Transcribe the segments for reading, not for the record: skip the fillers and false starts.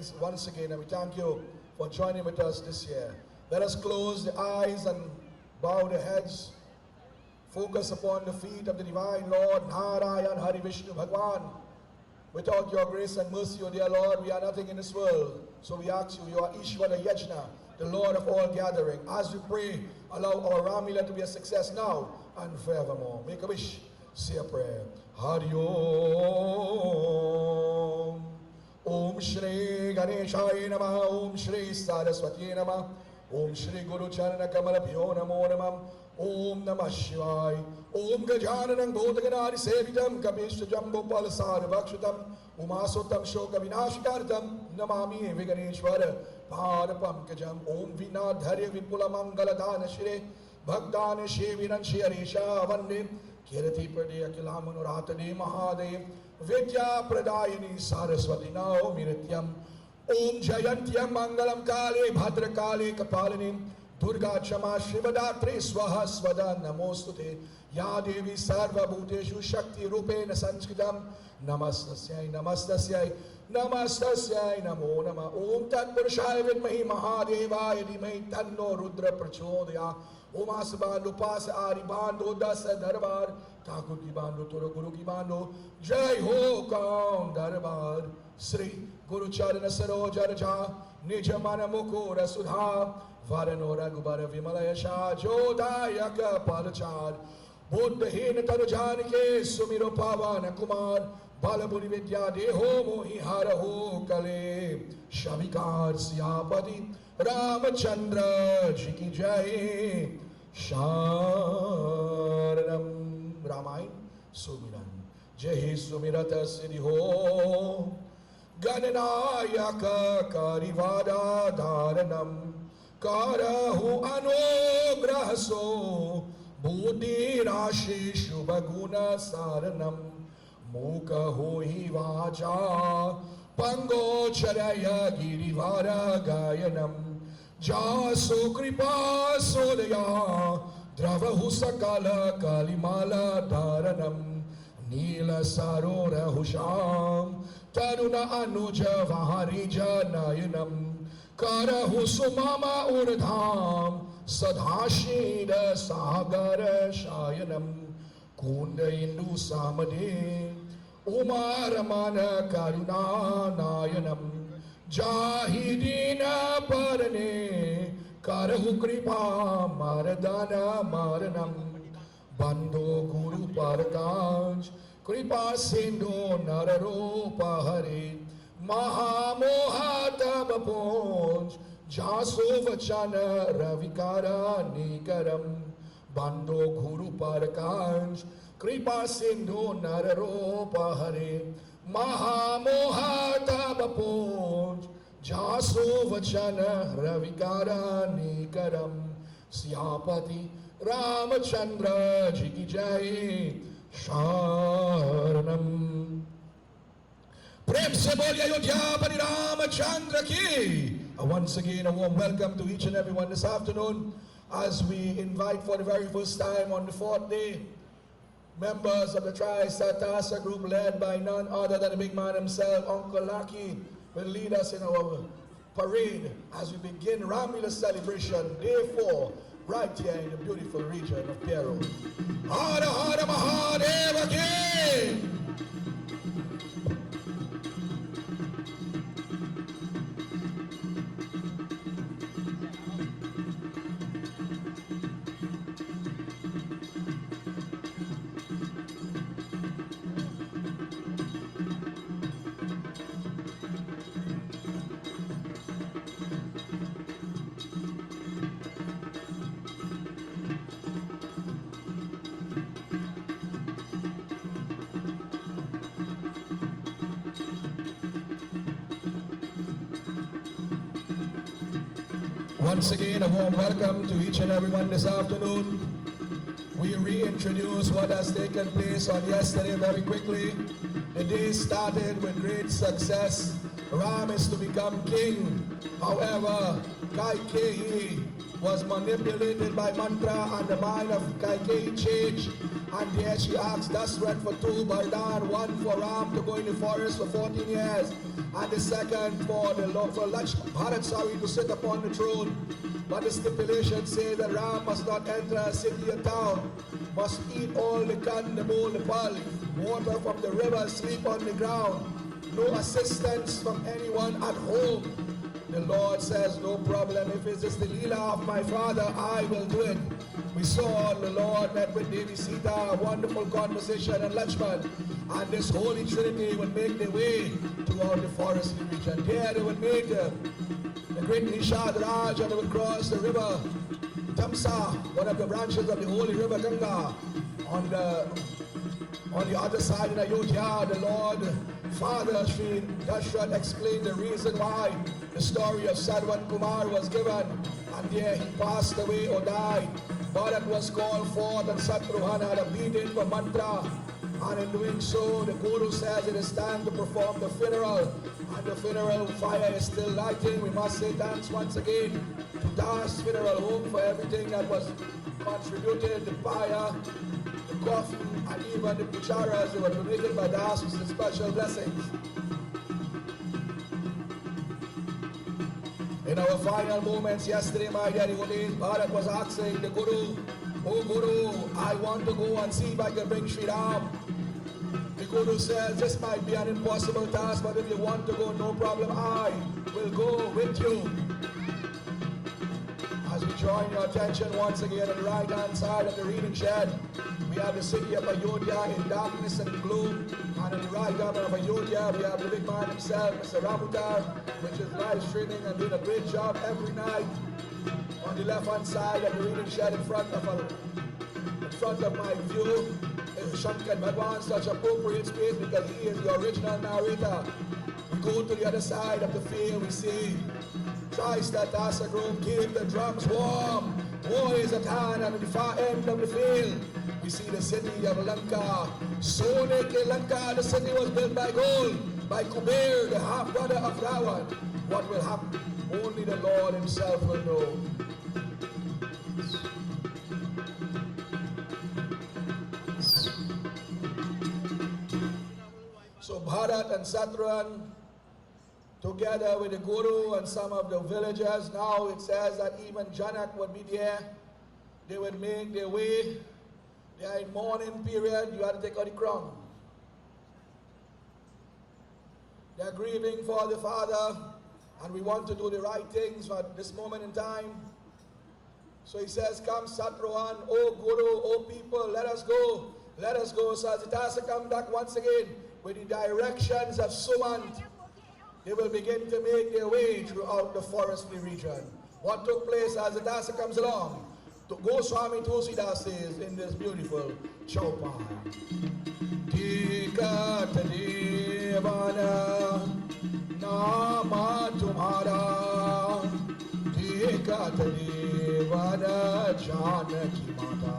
friends once again, and we thank you for joining with us this year. Let us close the eyes and bow the heads. Focus upon the feet of the divine Lord, Narayan Hari Vishnu Bhagwan. Without your grace and mercy, O dear Lord, we are nothing in this world. So we ask you, you are Ishvara Yajna, the Lord of all gathering. As we pray, allow our Ramleela to be a success now and forevermore. Make a wish, say a prayer. Hari Om. Om Shri Ganeshaya Namaha. Om Shri Saraswati Namaha. Om Shri Guru Charana Kamala Pyo Namo Namah. Om Namah Shivaya. Om Gajananam Bhodaganari Sevitam Kapishta Jambo Palasar Vakshutam Umasotam Shoka Vinashikartam Namami Viganeshwara Padapam Kajam Om Vinadharya Vipula Mangala Dana Shire Bhagdana Sheviran Shiarisha Vande Kirati Pradya Kilamanurata Mahadev Vidya Pradayani Saraswati Nao Mirityam Om Jayantyam Mangalam Kale Bhadra Kale Kapalini Durga Chama Shivadatri Swaha Swada Namostute Ya Devi Sarva Bhuteshu Shakti Rupena Sanskritam Namastasyai Namastasyai Namastasyai Namo Nama Om Tat Purushaya Vidmahi Mahadevaya Dhimai Tanno Rudra Prachodaya Om Asabando Pasa Ari Bando Dasa Darbar Thakur Ki Bando Toro Guru Ki Bando Jai Ho Kaun Darbar Sri Guru Charana Saroja Raja Nijamana Mukura Sudha Varanora Gubara Vimalaya Shah Jodayaka Palachar Buddha Hina Tanujanike Sumiro Pavana Kumar Balabuni Vidya Deho Mohi Haraho Kale Shavikar Siyapati Ramachandra Jiki Jai Sharanam Ramain Sumiran Jai Sumirata Siddhi Gananayaka Karivada Dharanam Karahu Anugrahaso Buddhi Rashi Shubhaguna Saranam Mukha Hohi Vaja Pango Charaya Girivara Gayanam Jasu Kripa Sodaya Dravahu Sakala Kalimala Dharanam Nila Sarora Husham Taruna Anuja Vaharija Nayanam Karahu Sumama Urdham Sadhashida Sagara Shayanam Kunda Indu Samade Umaramana Karuna Nayanam Jahidina Parane Karahu Kripa Maradana Maranam Bando Guru Parakanj Kripa Sindhu Nararopa Hare Mahamoha Tabaponj Jaso Vachana Ravikara Nikaram Bando Guru Parakanj Kripa Sindhu Nararopa Hare Mahamoha Tabaponj Jaso Vachana Ravikara Nikaram Siyapati Ramachandra Jiki Jai Sharanam Prem se boli Ayodhya Pari Ramachandra ki. Once again a warm welcome to each and everyone this afternoon as we invite for the very first time on the fourth day members of the Tri-Satasa group led by none other than the big man himself, Uncle Lucky, will lead us in our parade as we begin Ramleela celebration day 4 right here in the beautiful region of Pierre Road. Hara Hara Mahadeva Ki! Once again, a warm welcome to each and everyone this afternoon. We reintroduce what has taken place on yesterday very quickly. The day started with great success. Ram is to become king. However, Kaikeyi was manipulated by mantra, and the mind of Kaikeyi changed. And there she asked Dasrat for 2 Bardhan, 1 for Ram to go in the forest for 14 years, and the second for Bharat to sit upon the throne. But the stipulation says that Ram must not enter a city or town, must eat all the kandamol, the pal, water from the river, sleep on the ground, no assistance from anyone at home. The Lord says, no problem, if it is the Leela of my father, I will do it. We saw the Lord met with Devi Sita, a wonderful conversation, and Lakshman, and this Holy Trinity would make their way throughout the forest region. There they would meet the great Nishad Raj, and they would cross the river Tamsa, one of the branches of the holy river Ganga. On the other side in Ayodhya, the Lord Father Sri Dashrath explained the reason why the story of Sadhwan Kumar was given, and there he passed away or died. Bharat was called forth, and Shatrughan had a beating for mantra, and in doing so, the Guru says it is time to perform the funeral, and the funeral fire is still lighting. We must say thanks once again to Das Funeral Home for everything that was contributed, the fire, the coffee, and even the pucharas that were donated by Das with special blessings. In our final moments yesterday, my dear devotees, Bharat was asking the Guru, "Oh Guru, I want to go and see if I can bring Sri Ram." The Guru says, "This might be an impossible task, but if you want to go, no problem, I will go with you." As we join your attention once again on the right hand side of the reading shed, we have the city of Ayodhya in darkness and gloom, and on the right arm of Ayodhya we have the big man himself, Mr. Ramutar, which is live streaming and doing a great job every night. On the left hand side of the reading shed in front of my view is Shankar Bhagwan, such appropriate space because he is the original narrator. We go to the other side of the field, we see Tristatasa Grove, keep the drums warm. War is at hand, and at the far end of the field, we see the city of Lanka. Sonik Lanka, the city was built by gold, by Kuber, the half-brother of Ravan. What will happen? Only the Lord himself will know. So Bharat and Shatrughan, together with the Guru and some of the villagers, now it says that even Janak would be there. They would make their way. They are in mourning period. You have to take out the crown. They are grieving for the father, and we want to do the right things at this moment in time. So he says, "Come, Shatrughan, O Guru, O people, let us go. Let us go." So as it has to come back once again with the directions of Sumant, they will begin to make their way throughout the forestry region. What took place as the Dasa comes along? Goswami Tulsidas says in this beautiful Chaupan, "Tika Tadevana Nama Tumhara, Tika Tadevana Janaki Mata,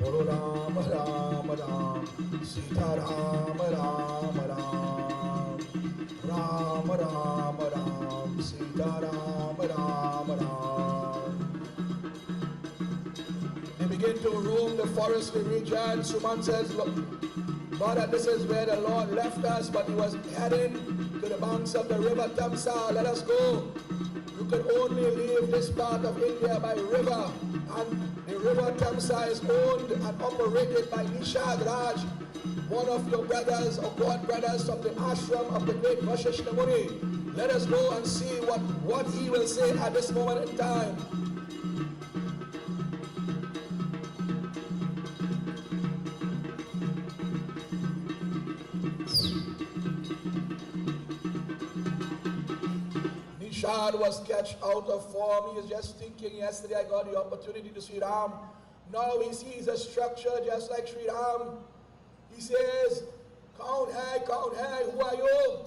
Bolo Ram Ram Ram, Sita Ram Ram Ram, Ram Ram Ram, Sita Ram Ram Ram." They begin to roam the forestry region. Suman says, "Look, Bharat, this is where the Lord left us, but he was heading to the banks of the river Tamsa. Let us go. You can only leave this part of India by river, and the river Tamsa is owned and operated by Nishad Raj, one of your brothers or god brothers from the ashram of the great Vashishta Muni. Let us go and see what he will say at this moment in time." Nishad was catch out of form. He is just thinking, yesterday I got the opportunity to see Ram. Now he sees a structure just like Sri Ram. He says, "Kaun hai, who are you?"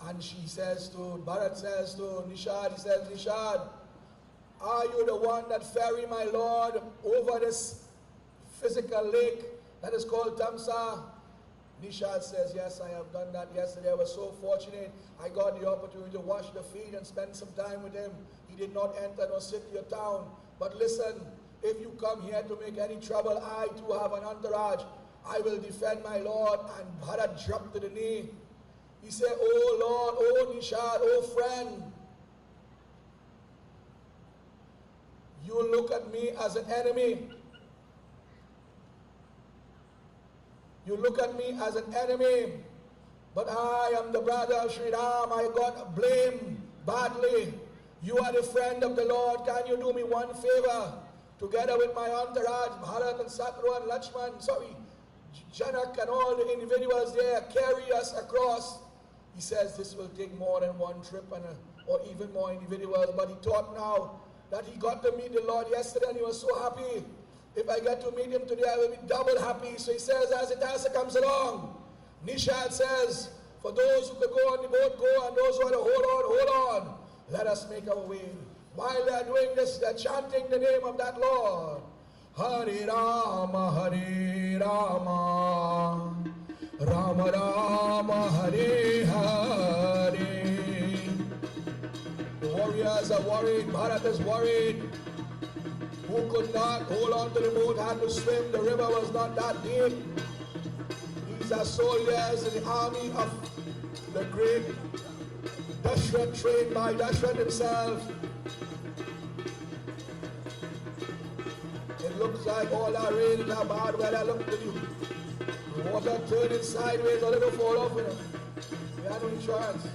And Bharat says to Nishad, he says, "Nishad, are you the one that ferry my Lord over this physical lake that is called Tamsa?" Nishad says, yes, I have done that yesterday. I was so fortunate. I got the opportunity to wash the feet and spend some time with him. He did not enter nor sit in your town. But listen, if you come here to make any trouble, I too have an entourage. I will defend my Lord. And Bharat dropped to the knee. He said, oh Lord, oh Nishad, oh friend, you look at me as an enemy. You look at me as an enemy, but I am the brother of Sri Ram. I got blamed badly. You are the friend of the Lord. Can you do me one favor? Together with my entourage, Bharat and Satru and Lakshman, Janak and all the individuals there, carry us across. He says this will take more than one trip or even more individuals, but he thought now that he got to meet the Lord yesterday and he was so happy. If I get to meet him today, I will be double happy. So he says, as it comes along, Nishad says, for those who could go on the boat, go, and those who are to hold on. Let us make our way. While they are doing this, they are chanting the name of that Lord. Hare Rama, Hare Rama, Rama Rama, Hare Hare. The warriors are worried, Bharat is worried. Who could not hold on to the boat had to swim. The river was not that deep. These are soldiers in the army of the great Dashrath, trained by Dashrath himself. It looks like all our rain is bad weather. Look at you. The water turning sideways, a little fall off in it. We had no chance.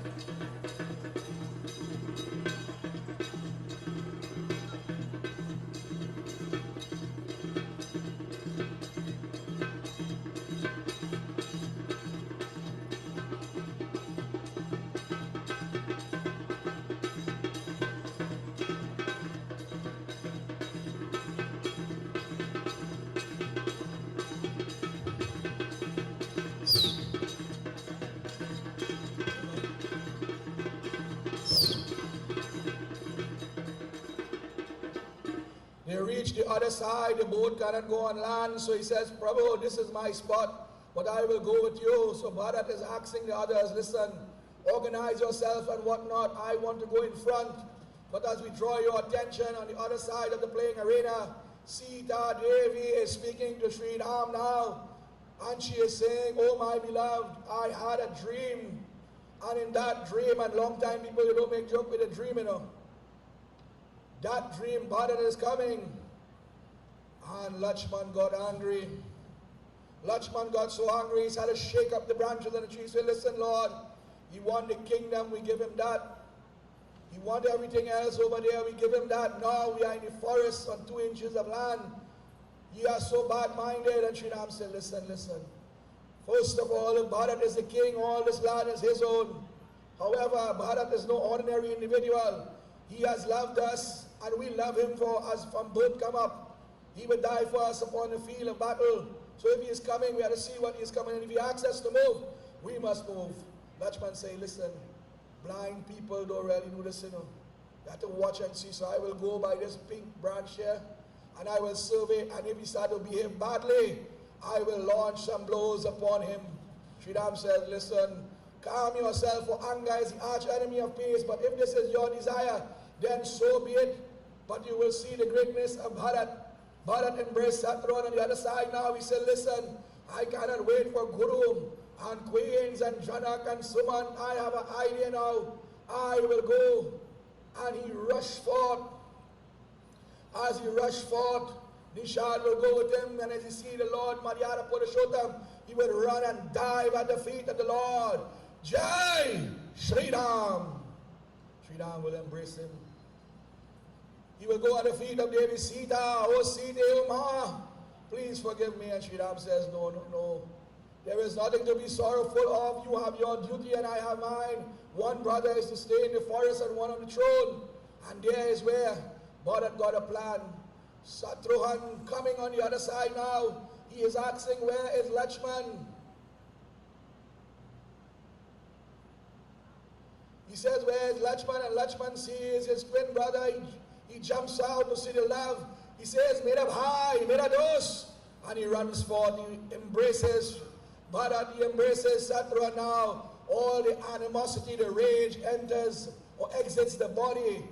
They reach the other side, the boat cannot go on land, so he says, Prabhu, this is my spot, but I will go with you. So Bharat is asking the others, listen, organize yourself and whatnot, I want to go in front. But as we draw your attention on the other side of the playing arena, Sita Devi is speaking to Sri Ram now, and she is saying, oh my beloved, I had a dream, and in that dream, and long time people, you don't make joke with a dream, you know. That dream, Bharat is coming. And Lakshman got angry. Lakshman got so angry, he had to shake up the branches of the tree. He said, listen, Lord, he want the kingdom, we give him that. He want everything else over there, we give him that. Now we are in the forest on 2 inches of land. You are so bad-minded. And Sri Ram said, listen. First of all, if Bharat is the king, all this land is his own. However, Bharat is no ordinary individual. He has loved us, and we love him for us from birth come up. He will die for us upon the field of battle. So if he is coming, we have to see what he is coming. And if he asks us to move, we must move. Lakshman say, listen, blind people don't really do this, you know. You have to watch and see. So I will go by this pink branch here, and I will survey, and if he starts to behave badly, I will launch some blows upon him. Sri Ram says, listen, calm yourself, for anger is the arch enemy of peace. But if this is your desire, then so be it. But you will see the greatness of Bharat. Bharat embraced Satru on the other side now. He said, listen, I cannot wait for Guru and Queens and Janak and Suman. I have an idea now. I will go. And he rushed forth. As he rushed forth, Nishad will go with him. And as he see the Lord, Madhyara Purushottam, he will run and dive at the feet of the Lord. Jai Sri Ram. Sri Ram will embrace him. He will go at the feet of Devi Sita. Oh Sita, oh Ma, please forgive me. And Sri Ram says, no. There is nothing to be sorrowful of. You have your duty and I have mine. One brother is to stay in the forest and one on the throne. And there is where Bharat got a plan. Satruhan coming on the other side now. He is asking, where is Lakshman? He says, where is Lakshman? And Lakshman sees his twin brother. He jumps out to see the love. He says, Mera bhai, mera dost. And he runs forth, he embraces Bharat, he embraces Sattva now. All the animosity, the rage enters or exits the body.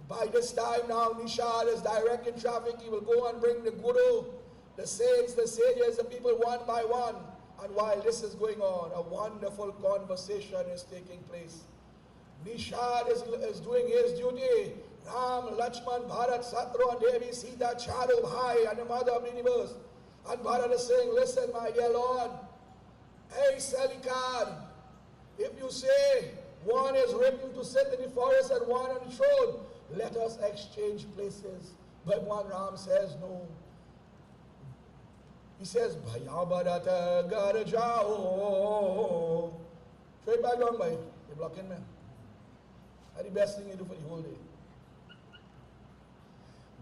By this time now, Nishad is directing traffic. He will go and bring the Guru, the saints, the sages, the people one by one. And while this is going on, a wonderful conversation is taking place. Nishad is doing his duty. Ram, Lakshman, Bharat, Sattva, Devi, Sita, Charu, Bhai, and the mother of the universe. And Bharat is saying, listen, my dear Lord, hey, Salikar, if you say one is written to sit in the forest and one on the throne, let us exchange places. But one Ram says, no. He says, Bhaya Bharata Gar Jao. Straight back down, bhai. You're blocking me. That's the best thing you do for the whole day.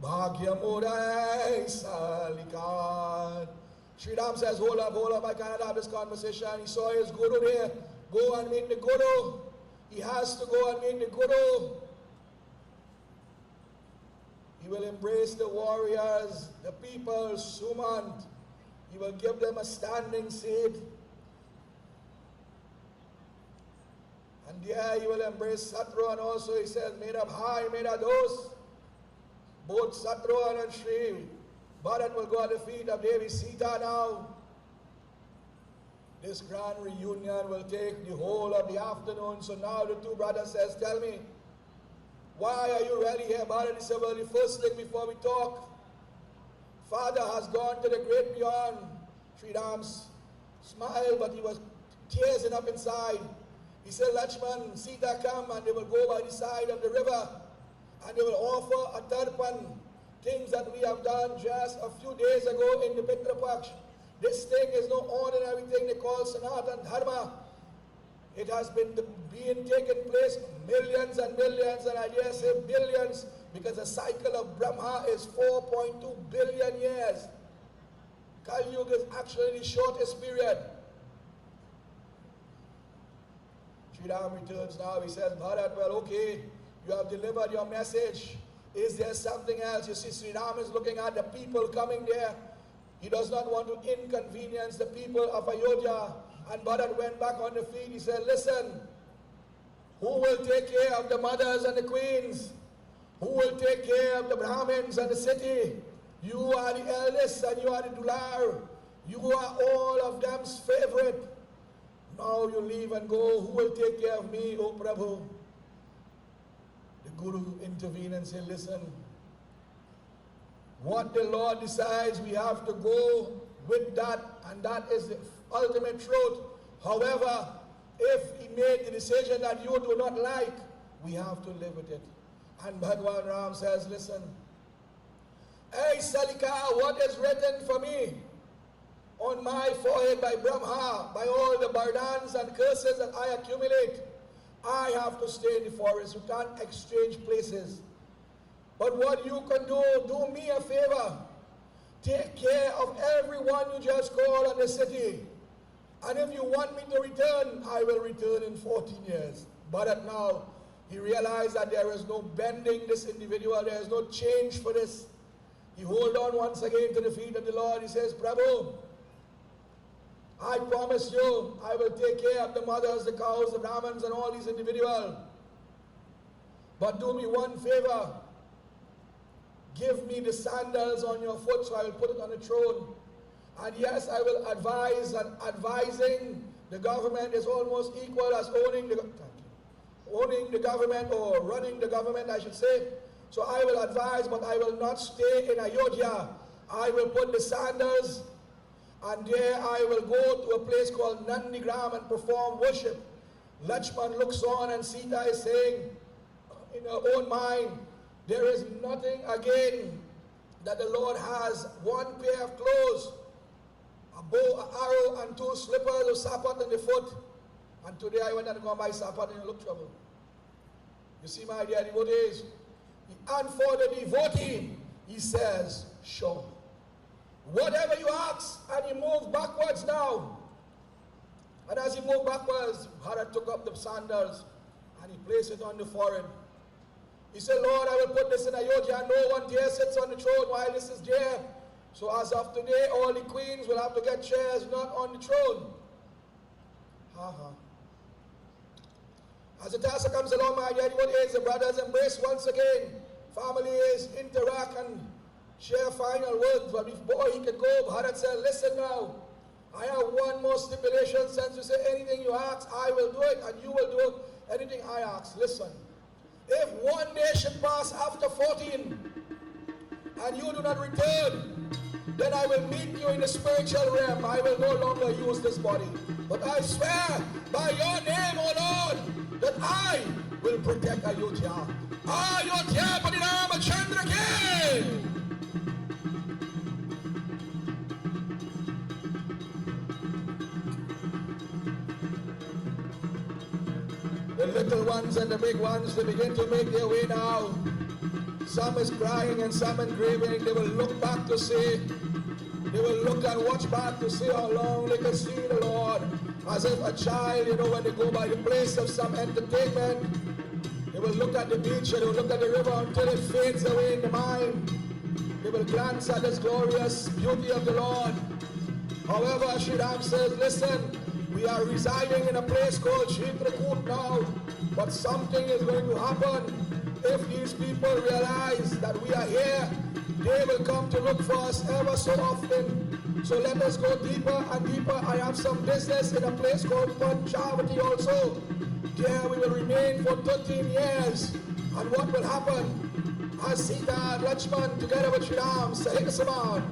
Bhagya Murai Salikar. Sri Ram says, hold up, I cannot have this conversation. He saw his Guru there. Go and meet the Guru. He has to go and meet the Guru. He will embrace the warriors, the people, Sumant. He will give them a standing seat. And there he will embrace Sattva, and also he says, Mera Bhai, Mera Dost. Both Sattva and Shri Bharat will go at the feet of Devi Sita now. This grand reunion will take the whole of the afternoon. So now the two brothers says, tell me, why are you really here, Bharat? He said, well, the first thing before we talk, Father has gone to the great beyond. Sri Ram smiled, but he was tearing up inside. He said, Lakshman, Sita come, and they will go by the side of the river, and they will offer a tarpan, things that we have done just a few days ago in the Pitra Paksh. This thing is no ordinary thing they call Sanatan Dharma. It has been being taken place millions and millions, and I dare say billions, because the cycle of Brahma is 4.2 billion years. Kali Yuga is actually the shortest period. Sri Ram returns now. He says, Bharat, well, okay, you have delivered your message. Is there something else? You see, Sri Ram is looking at the people coming there. He does not want to inconvenience the people of Ayodhya. And Bharat went back on the feet. He said, listen, who will take care of the mothers and the queens? Who will take care of the Brahmins and the city? You are the eldest and you are the dular. You are all of them's favorite. Now you leave and go. Who will take care of me, O Prabhu? The Guru intervened and said, listen, what the Lord decides, we have to go with that, and that is the ultimate truth. However, if he made the decision that you do not like, we have to live with it. And Bhagwan Ram says, listen, hey Salika, what is written for me on my forehead by Brahma, by all the bardhans and curses that I accumulate? I have to stay in the forest. You can't exchange places. But what you can do me a favor. Take care of everyone you just call in the city. And if you want me to return, I will return in 14 years. But now, he realized that there is no bending this individual. There is no change for this. He hold on once again to the feet of the Lord. He says, Prabhu, I promise you, I will take care of the mothers, the cows, the Brahmins, and all these individuals. But do me one favor. Give me the sandals on your foot so I will put it on the throne. And yes, I will advise, and advising the government is almost equal as owning the government, or running the government, I should say. So I will advise, but I will not stay in Ayodhya. I will put the sandals, and there I will go to a place called Nandigram and perform worship. Lakshman looks on, and Sita is saying in her own mind, there is nothing again that the Lord has. One pair of clothes, a bow, an arrow, and two slippers of sapat on the foot. And today I went and go and buy sapat and it looked trouble. You see, my dear devotees, and for the devotee, he says, sure. Whatever you ask, and he moved backwards now. And as he moved backwards, Bharat took up the sandals and he placed it on the forehead. He said, Lord, I will put this in Ayodhya. No one there sits on the throne while this is there. So as of today, all the queens will have to get chairs not on the throne. Uh-huh. As the task comes along, my dear devotees, the brothers embrace once again. Families interact and share final words. But before he could go, Bharat said, listen now, I have one more stipulation. Since you say anything you ask, I will do it, and you will do anything I ask. Listen, if one day should pass after 14, and you do not return, then I will meet you in the spiritual realm. I will no longer use this body. But I swear by your name, O Lord, that I will protect Ayodhya. Ayodhya Parinama Chandra Ke! The little ones and the big ones, they begin to make their way now. Some is crying and some in grieving. They will look back to see. They will look and watch back to see how long they can see the Lord. As if a child, when they go by the place of some entertainment, they will look at the beach and they will look at the river until it fades away in the mind. They will glance at this glorious beauty of the Lord. However, Sri Ram says, listen, we are residing in a place called Chitrakoot now, but something is going to happen. If these people realize that we are here, they will come to look for us ever so often. So let us go deeper and deeper. I have some business in a place called Panchavati also. There we will remain for 13 years. And what will happen? As Sita and Lakshman together with Sri Ram, Sahik Saman,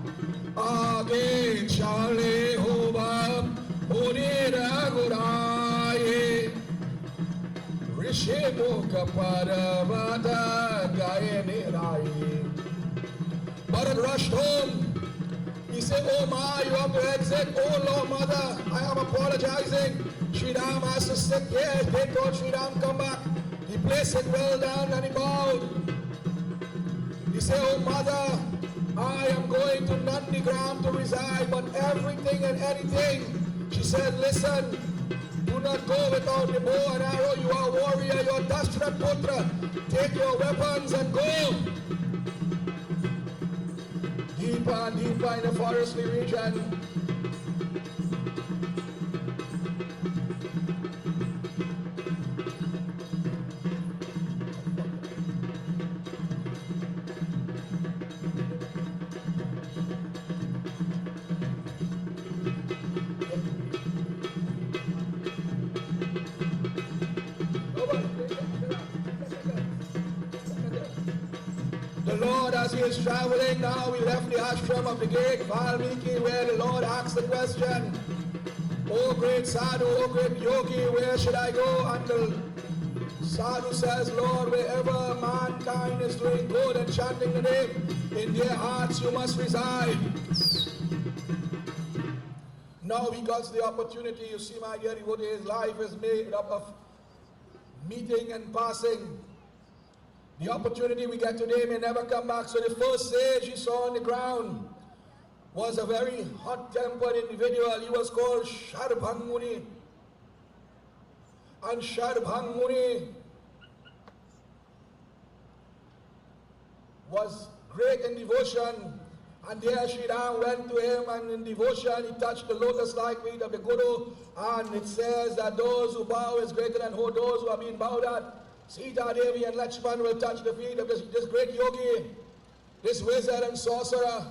Aage chale hova Munira Guraye Rishi Mukha Paravata Gaye Niraye. Bharat rushed home. He said, oh my, you have to exit. Oh Lord, mother, I am apologizing. Sri Ram has to sit here. They told Sri Ram, come back. He placed it well down and he bowed. He said, oh mother, I am going to Nandigram to reside, but everything and anything. She said, listen, do not go without the bow and arrow. You are a warrior, you are Dashrath Putra. Take your weapons and go. Deeper and deeper in the forestry region. As he is traveling now, we left the ashram of the great Valmiki, where the Lord asked the question, oh great sadhu, oh great yogi, where should I go? And the sadhu says, Lord, wherever mankind is doing good and chanting the name, in their hearts you must reside. Now he got the opportunity. You see, my dear devotee, his life is made up of meeting and passing. The opportunity we get today may never come back. So the first sage he saw on the ground was a very hot-tempered individual. He was called Sharbhang Muni. And Sharbhang Muni was great in devotion. And there Sri Ram went to him, and in devotion he touched the lotus-like feet of the Guru. And it says that those who bow is greater than those who are being bowed at. Sita Devi and Lakshman will touch the feet of this great yogi, this wizard and sorcerer,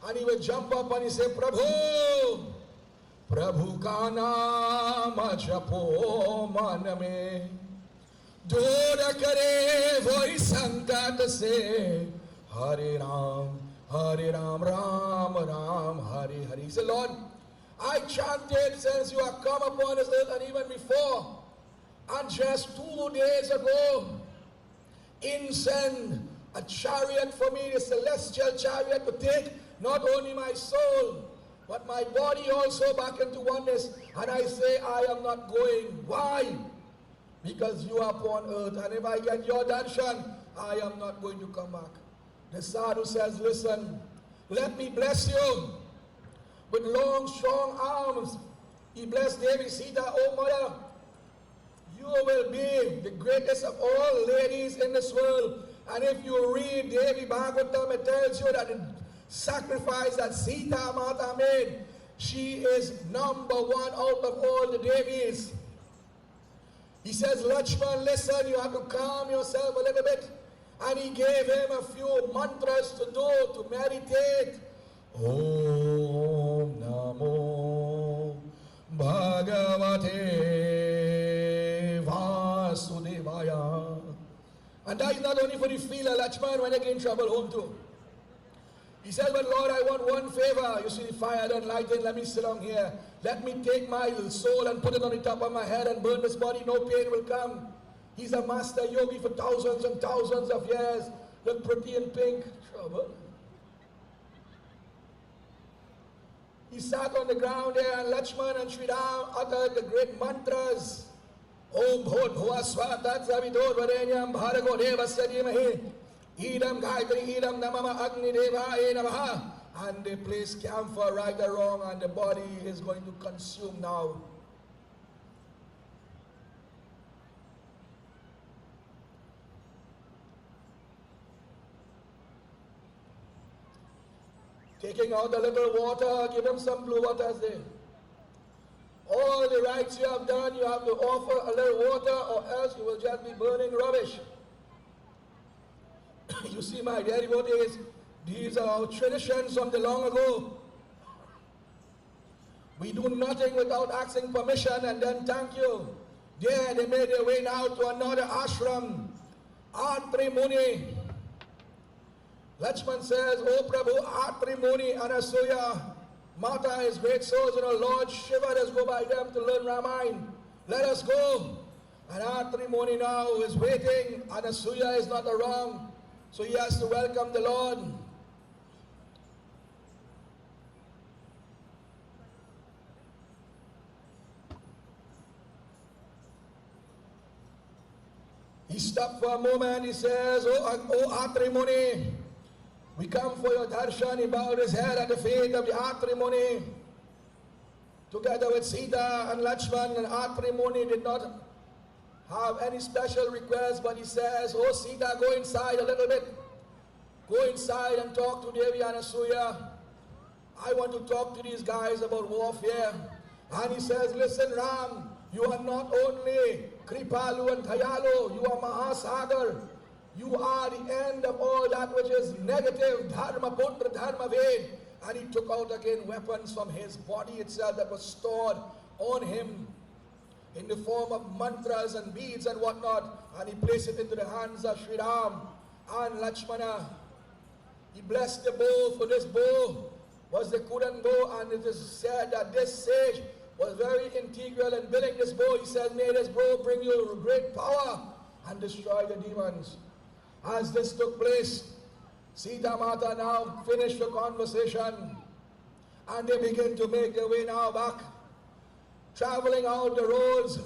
and he will jump up and he say, Prabhu, Prabhu ka naam japo man mein, dur kare voi sankat se, Hare Ram, Ram Ram, Hare Hare. He said, Lord, I chanted since you have come upon this earth and even before. And just 2 days ago, in sent a chariot for me, a celestial chariot, to take not only my soul, but my body also back into oneness. And I say, I am not going. Why? Because you are upon earth. And if I get your darshan, I am not going to come back. The sadhu says, listen, let me bless you with long, strong arms. He blessed Devi Sita, oh mother, you will be the greatest of all ladies in this world. And if you read Devi Bhagavatam, it tells you that the sacrifice that Sita Mata made, She is number one out of all the Devis. He says, Lakshman, listen, you have to calm yourself a little bit. And he gave him a few mantras to do, to meditate. Om Namo Bhagavate Vasudevaya. And that is not only for the feeler, Lakshman, when they get in trouble home too. He said, but Lord, I want one favor. You see the fire done lighted, let me sit down here. Let me take my soul and put it on the top of my head and burn this body, no pain will come. He's a master yogi for thousands and thousands of years. Look pretty in pink. Trouble. He sat on the ground there and Lakshman and Sri Ram uttered the great mantras. Om Bhot Bhuva Swatat Savidod Varenyam Bharago Devasya Dhimahi Idam Gayatri Idam Namama Agni Devaye Namaha. And they place camphor right or wrong and the body is going to consume now. Taking out the little water, give him some blue water as there. All the rites you have done, you have to offer a little water or else you will just be burning rubbish. You see, my dear devotees, these are our traditions from the long ago. We do nothing without asking permission and then thank you. There they made their way now to another ashram, Atri Muni. Lakshman says, O Prabhu, Atri Muni, Anasuya, Mata is great souls, Lord Shiva, let's go by them to learn Ramayana. Let us go. And Atri Muni now is waiting. Anasuya is not around, so he has to welcome the Lord. He stopped for a moment, he says, O Atri Muni, we come for your darshan. He bowed his head at the feet of the Atri Muni. Together with Sita and Lakshman, and Atri Muni did not have any special request, but he says, oh Sita, go inside a little bit. Go inside and talk to Devi Anasuya. I want to talk to these guys about warfare. And he says, listen Ram, you are not only Kripalu and Dayalu, you are Mahasagar. You are the end of all that which is negative, Dharma Putra, Dharma Ved. And he took out again weapons from his body itself that was stored on him in the form of mantras and beads and whatnot. And he placed it into the hands of Sri Ram and Lakshmana. He blessed the bow, for this bow was the Kudan bow, and it is said that this sage was very integral in building this bow. He said, may this bow bring you great power and destroy the demons. As this took place, Sita Mata now finished the conversation and they begin to make their way now back, traveling out the roads,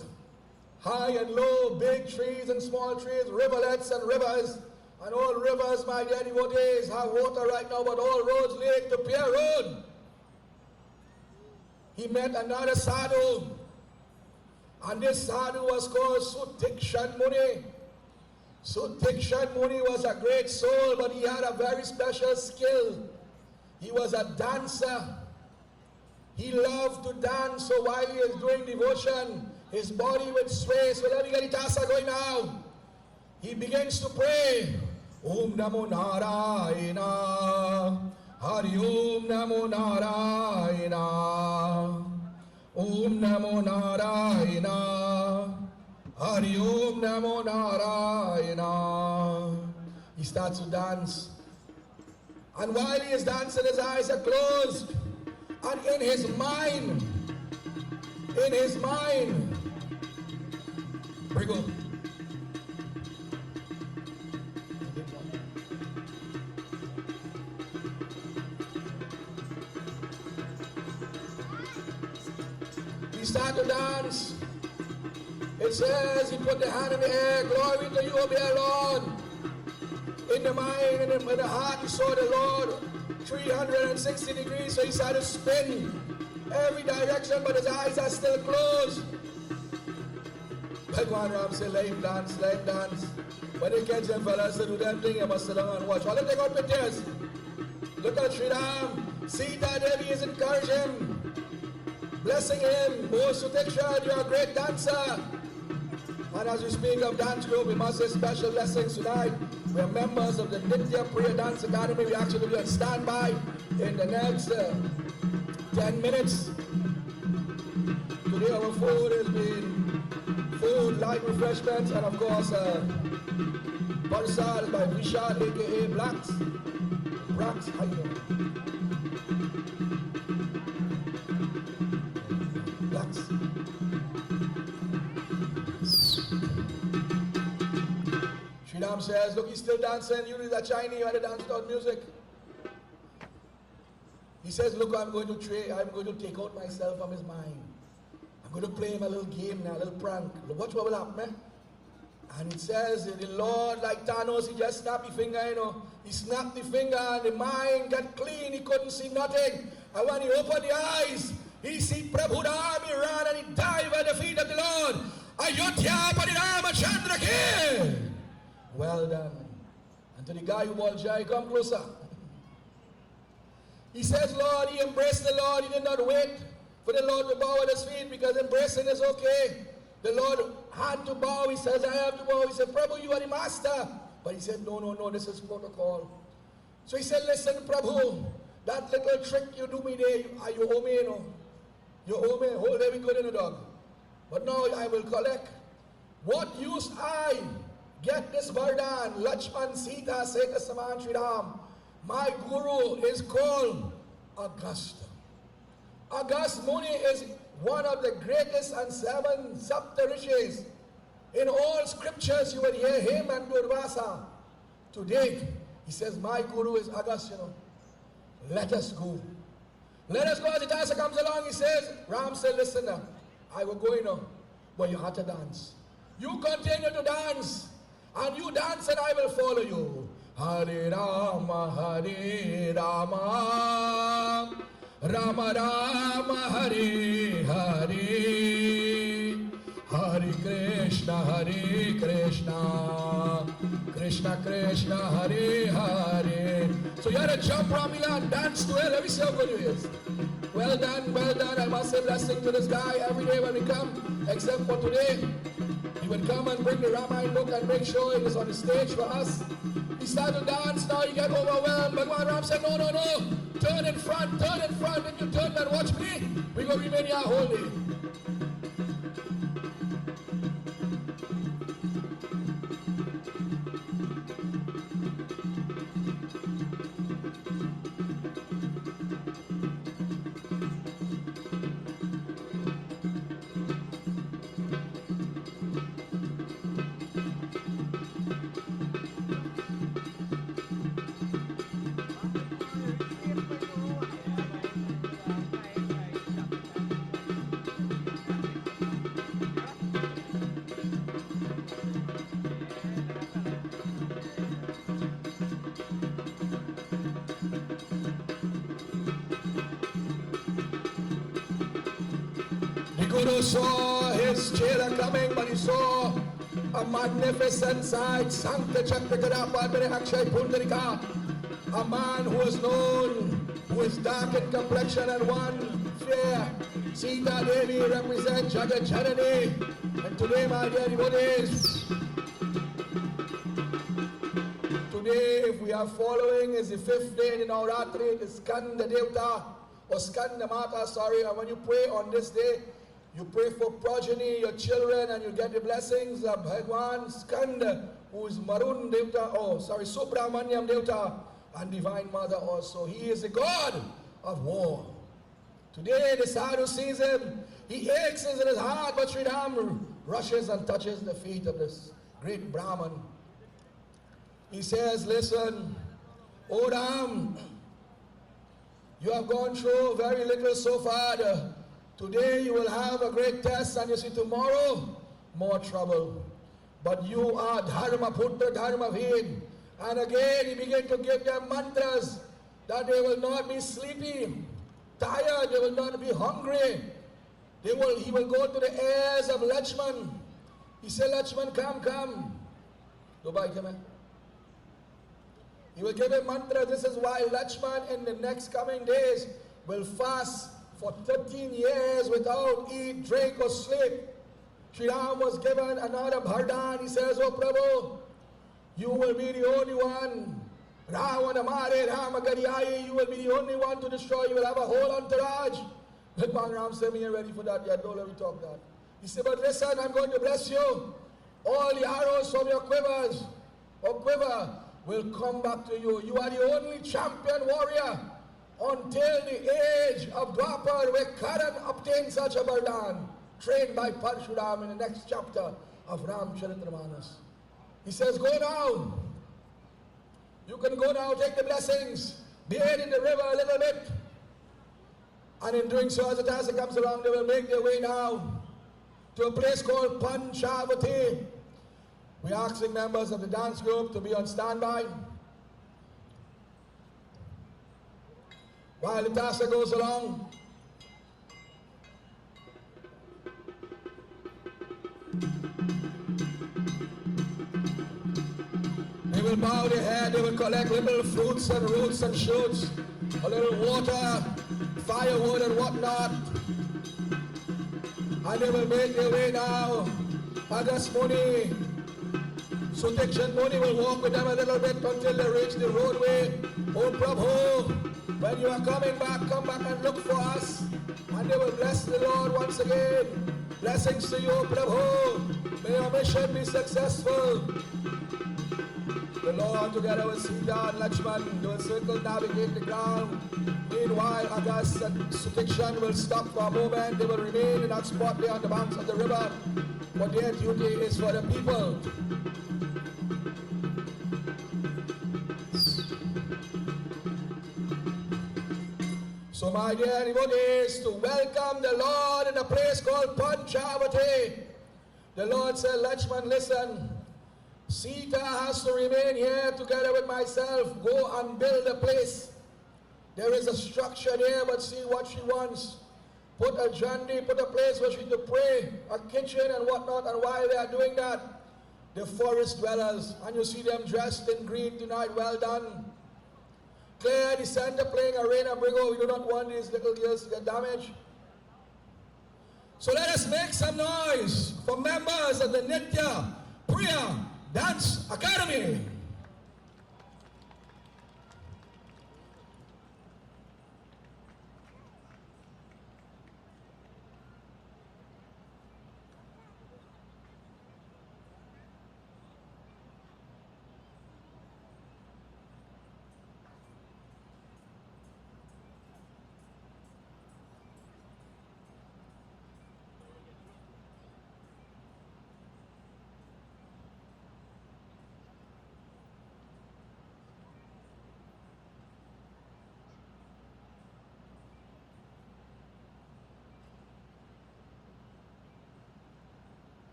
high and low, big trees and small trees, rivulets and rivers. And all rivers, my dear devotees, have water right now, but all roads lead to Pierre Road. He met another sadhu, and this sadhu was called Sutikshan Muni. Sutikshan Muni was a great soul, but he had a very special skill. He was a dancer. He loved to dance, so while he is doing devotion, his body would sway. So let me get the tassa going now. He begins to pray. Om Namo Narayana. Hari Om Namo Narayana. Om Namo Narayana. Hari Om Namo Narayana. He starts to dance. And while he is dancing, his eyes are closed. And in his mind, bring up. He started to dance. It says he put the hand in the air, glory to you, O dear Lord. In the mind and in the heart, he saw the Lord 360 degrees, so he started to spin every direction, but his eyes are still closed. Bhagwan Ram said, let him dance, let him dance. When they catch them fellas to do them thing, you must sit down and watch. While they take out pictures, look at Sri Ram. Sita Devi is encouraging him. Blessing him. Most Sutekshan, you're a great dancer. And as we speak of dance group, we must say special blessings tonight. We are members of the Nitya Prayer Dance Academy. We actually will be on standby in the next 10 minutes. Today our food has been food, light refreshments, and of course, Barsal by Vishal, aka Blacks. Blacks, how you doing? Blacks. Sridham says, look, he's still dancing. You need that Chinese, you had to dance without music. He says, look, I'm going to take out myself from his mind. I'm going to play him a little game now, a little prank. Look, watch what will happen, man. And it says, the Lord, like Thanos, he just snapped the finger, you know. He snapped the finger and the mind got clean. He couldn't see nothing. And when he opened the eyes, he see Prabhu Ram, he ran and he died at the feet of the Lord. Ayodhya Parinama Chandrake. Well done. And to the guy who bought Jai, come closer. He says, Lord, he embraced the Lord. He did not wait for the Lord to bow at his feet because embracing is okay. The Lord had to bow. He says, I have to bow. He said, Prabhu, you are the master. But he said, no, this is protocol. So he said, listen, Prabhu, that little trick you do me there, you owe me, you know. You owe me, hold every good in the dog. But now I will collect. What use I get this Vardhan, Lakshman, Sita, Seka, Saman, Sridham? My guru is called Agastya. Agastya Muni is one of the greatest and 7 Saptarishis. In all scriptures you will hear him and Durvasa. Today, he says, my guru is Agastya. Let us go. Let us go. As the dancer comes along, he says, Ram said, listen now, I will go, you know, but you have to dance. You continue to dance, and you dance and I will follow you. Hare Rama, Hare Rama, Rama Rama, Hare Hare, Hare Krishna, Krishna Krishna, Hare Hare. So you had to jump Ramleela and dance to it. Let me see how good you is. Well done, well done. I must say blessing to this guy every day when we come, except for today. He would come and bring the Ramayana book and make sure it was on the stage for us. He started to dance, now he get overwhelmed. Bhagwan Ram said, no, turn in front. If you turn and watch me, we will remain here whole day. Guru saw his jailer coming, but he saw a magnificent sight. Sankta Chakragadapad Akshay Pundarika, a man who is known, who is dark in complexion and one fair. Sita Devi represents Jagat Janani. And today, my dear devotees, today, if we are following, is the 5th day in the Navratri, it is Skanda Devta, or Skanda Mata, sorry, and when you pray on this day, you pray for progeny, your children, and you get the blessings of Bhagwan Skanda, who is Marun Devta, Subramanyam Devta, and Divine Mother also. He is the God of war. Today, the sadhu sees him, he aches in his heart, but Sri Ram rushes and touches the feet of this great Brahman. He says, listen, O Ram, you have gone through very little so far. Today you will have a great test, and you see tomorrow, more trouble. But you are Dharma Putra, Dharma Veed. And again he began to give them mantras that they will not be sleepy, tired, they will not be hungry. He will go to the heirs of Lakshman. He said, Lakshman, come. Dubai, come here. He will give a mantra. This is why Lakshman in the next coming days will fast For 13 years without eat, drink or sleep. Sri Ram was given another bardhan. He says, oh Prabhu, you will be the only one. Ravana Mare, Ramagadiayi, you will be the only one to destroy. You will have a whole entourage. Bhagwan Ram said, we ain't ready for that yet. Don't let me talk that. He said, but listen, I'm going to bless you. All the arrows from your quivers or quiver will come back to you. You are the only champion warrior until the age of Dwapar where Karan obtained such a Bardhan, trained by Parshuram in the next chapter of Ramcharitramanas. He says, go now. You can go now, take the blessings, bathe in the river a little bit. And in doing so, as the task comes along, they will make their way now to a place called Panchavati. We're asking members of the dance group to be on standby. While the task goes along, they will bow their head, they will collect little fruits and roots and shoots, a little water, firewood and whatnot. And they will make their way now. Agas Muni, Sutikshan Muni will walk with them a little bit until they reach the roadway. Oh Prabhu, when you are coming back, come back and look for us. And they will bless the Lord once again. Blessings to you, Prabhu. May your mission be successful. The Lord, together with Sita and Lakshman, will circle, navigate the ground. Meanwhile, Agas and Sutikshan will stop for a moment. They will remain in that spot there on the banks of the river. But their duty is for the people. So my dear devotees, to welcome the Lord in a place called Panchavati. The Lord said, Lakshman, listen. Sita has to remain here together with myself. Go and build a place. There is a structure there, but see what she wants. Put a jandi, put a place where she can pray, a kitchen and whatnot. And while they are doing that, the forest dwellers, and you see them dressed in green tonight, well done. Clear the center playing arena brigo. We do not want these little girls to get damaged. So let us make some noise for members of the Nitya Priya Dance Academy.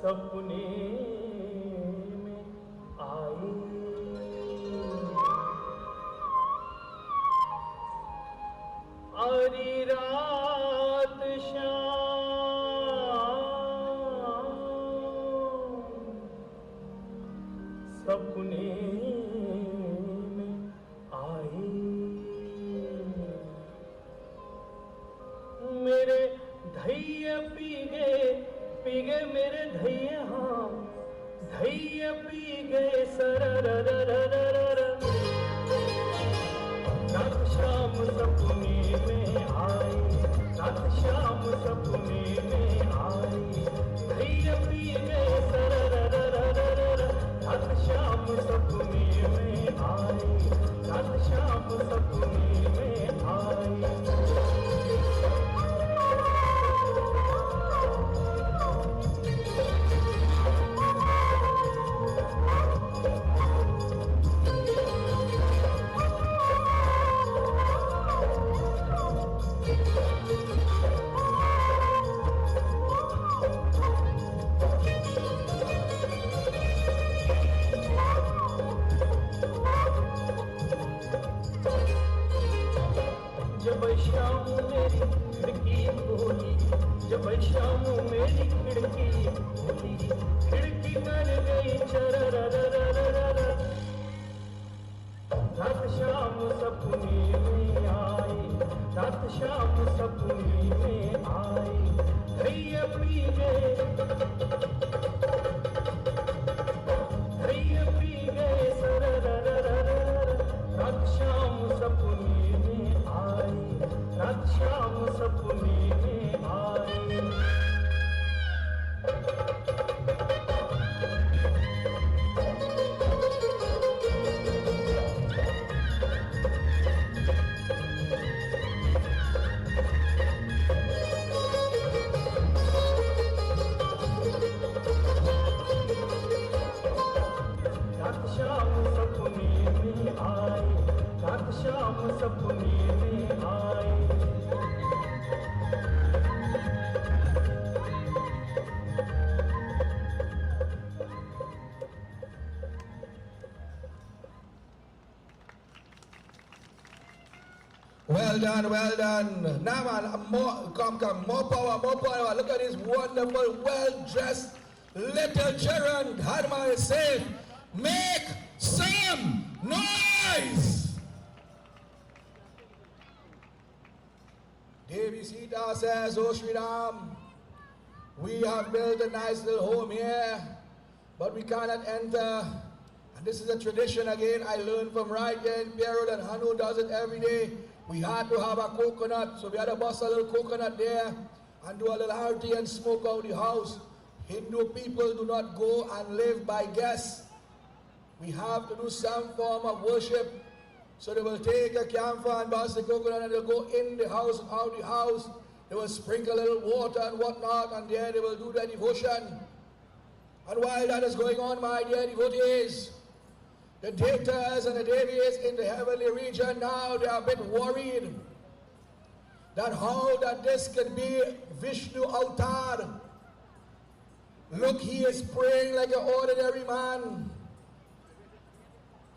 सपने में आई आरी रात शाम सपने में आई मेरे धैया P गए मेरे धैया हाँ धैया पी गए रात शाम सपने में आई रात शाम सपने में आई धैया पी गए रात शाम सपने में आई रात शाम सपने में आई जब शाम मेरी खिड़की खोली खिड़की बन गई चरररररररर रात शाम सपने में आई रात शाम सपने में आई धैर्य पी गए सररररररर रात शाम सपने में आई रात शाम सपने में आई रात शाम सपने में आई रात शाम सपने में आई Well done, well done. Now, man, come, more power, more power. Look at this wonderful, well-dressed little children. Hadman is saying, make some noise. Devi Sita says, Oh Sri Ram, we have built a nice little home here, but we cannot enter. And this is a tradition again I learned from right here in Pierre Road, and Hanu does it every day. We had to have a coconut, so we had to bust a little coconut there and do a little arti and smoke out the house. Hindu people do not go and live by guests. We have to do some form of worship. So they will take a camphor and bust the coconut, and they'll go in the house and out the house. They will sprinkle a little water and whatnot, and there they will do their devotion. And while that is going on, my dear devotees, the Devtas and the Devis in the heavenly region now, they are a bit worried that how that this can be Vishnu avatar. Look, he is praying like an ordinary man.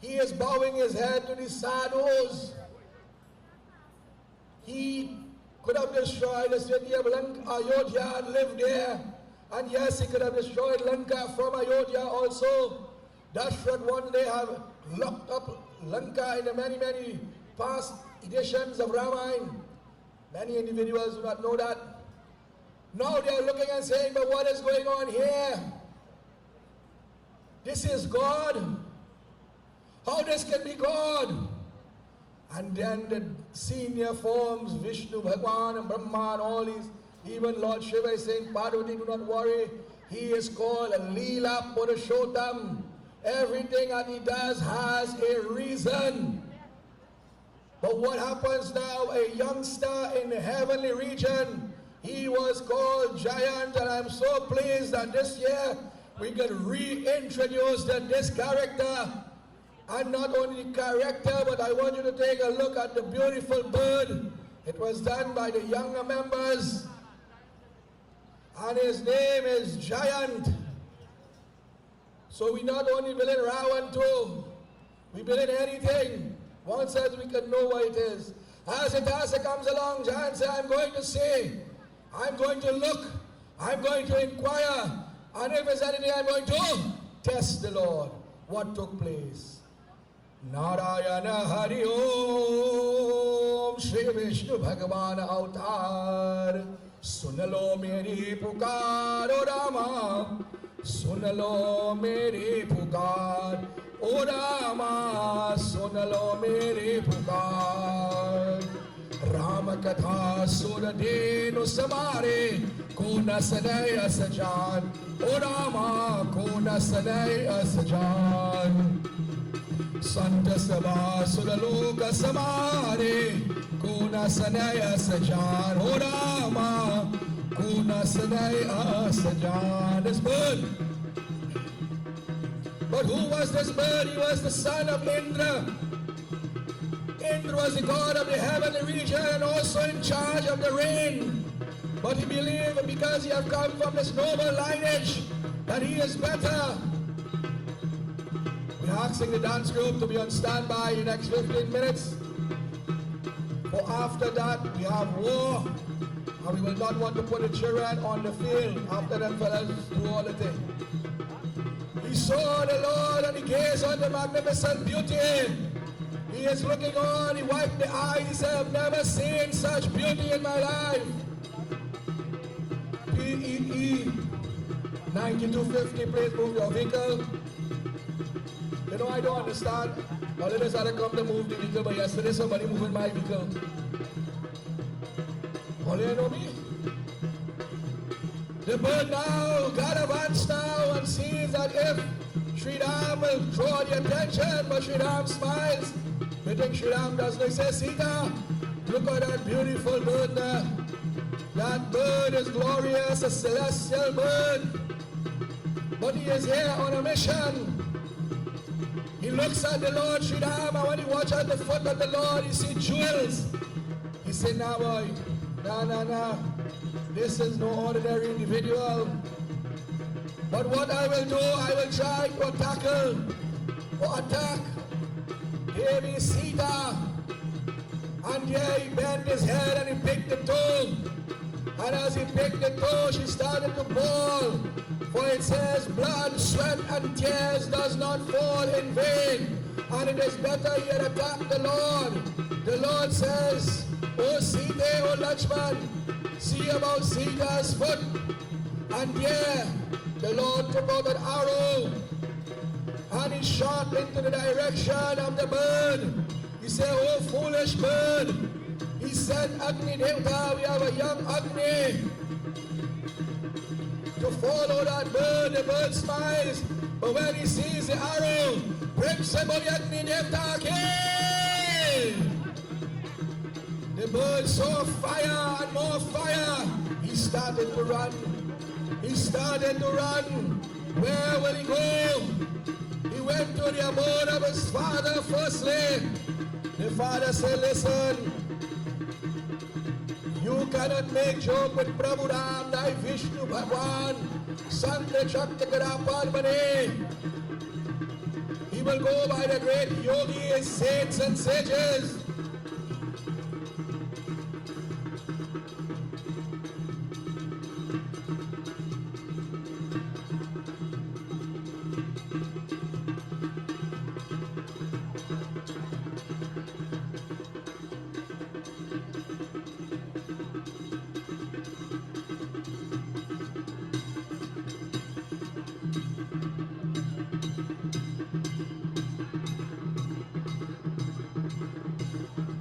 He is bowing his head to the sadhus. He could have destroyed the city of Ayodhya and lived there. And yes, he could have destroyed Lanka from Ayodhya also. That should one day have locked up Lanka in the many, many past editions of Ramayana. Many individuals do not know that. Now they are looking and saying, but what is going on here? This is God. How this can be God? And then the senior forms, Vishnu, Bhagwan, and Brahma, and all these, even Lord Shiva is saying, Parvati, do not worry. He is called Leela Purushottam. Everything that he does has a reason. But what happens now? A youngster in the heavenly region, he was called Giant, and I'm so pleased that this year we can reintroduce this character. And not only the character, but I want you to take a look at the beautiful bird. It was done by the younger members. And his name is Giant. So we not only build in Ravan too, we build in anything. One says we can know what it is. As it comes along, Giant says, I'm going to say, I'm going to look, I'm going to inquire, and if there's anything, I'm going to test the Lord. What took place? Narayana Hari Om Shri Vishnu Bhagavan Avatar Sunalo Meri Pukar O Rama Sunalo Meri Pukar O Rama Sunalo Meri Pukar Rama Katha Suradenu Samare Kuna Sanaya Sajan O Rama Kuna Sanaya Sajan Sant Sabha Suraloka Samare Kuna Sanaya Sajan O Rama Kuna Sanaya Sajan. This bird. But who was this bird? He was the son of Indra. Indra was the god of the heavenly region and also in charge of the rain. But he believed because he had come from this noble lineage that he is better. We're asking the dance group to be on standby in the next 15 minutes. For after that, we have war. And we will not want to put the children on the field after them fellas do all the thing. He saw the Lord and he gazed on the magnificent beauty. He is looking on, he wiped the eyes, he said, I've never seen such beauty in my life. PEE 9250, please move your vehicle. You know, I don't understand. All of us had to come to move the vehicle, but yesterday somebody moving my vehicle. All you know me? The bird now got advanced now and sees that if Sri Ram will draw the attention, but Sri Ram smiles. You think Sri Ram does not say, Sita, look at that beautiful bird there. That bird is glorious, a celestial bird. But he is here on a mission. He looks at the Lord Sri Ram, and when he watches at the foot of the Lord, he sees jewels. He said, nah boy, nah. This is no ordinary individual. But what I will do, I will try to tackle or attack. Here is Sita. And here he bent his head and he picked the toe. And as he picked the toe, she started to bawl. For it says, blood, sweat, and tears does not fall in vain. And it is better you attack the Lord. The Lord says, O Sita, O Lakshman, see about Sita's foot. And yeah, the Lord took out an arrow and he shot into the direction of the bird. He said, oh foolish bird. He said, Agni Devta, we have a young Agni. To follow that bird, the bird smiles. But when he sees the arrow, Principal Agni Devta came. The bird saw fire and more fire. He started to run. He started to run. Where will he go? He went to the abode of his father firstly. The father said, listen, you cannot make joke with Prabhu Ram, thy Vishnu Bhagwan, Santa Shakti Parmani. He will go by the great yogis, saints and sages.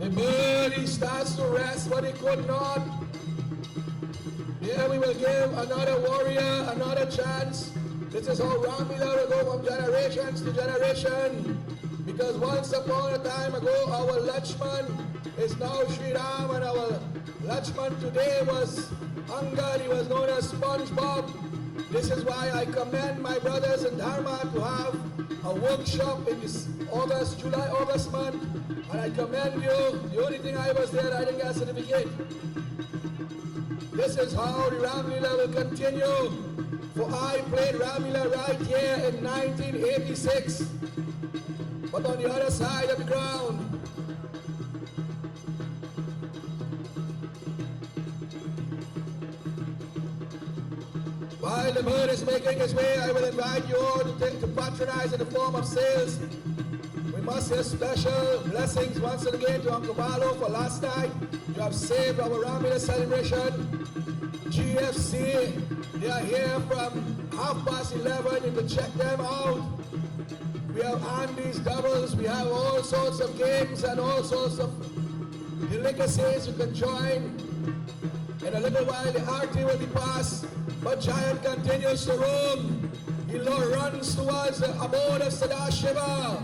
The bird, he starts to rest, but he could not. Here we will give another warrior another chance. This is how Ramleela will go from generations to generation. Because once upon a time ago, our Lakshman is now Sri Ram, and our Lakshman today was Angad, he was known as SpongeBob. This is why I commend my brothers in Dharma to have a workshop in this July-August month. And I commend you. The only thing I was there, I didn't get a certificate. This is how the Ramleela will continue. For I played Ramleela right here in 1986. But on the other side of the ground. While the bird is making its way, I will invite you all to patronize in the form of sales. We must say special blessings once again to Uncle Barlow for last night. You have saved our Ramleela celebration. GFC, they are here from 11:30. You can check them out. We have Andy's doubles. We have all sorts of games and all sorts of delicacies you can join. In a little while, the arty will be passed, but Giant continues to roam. He runs towards the abode of Sadashiva.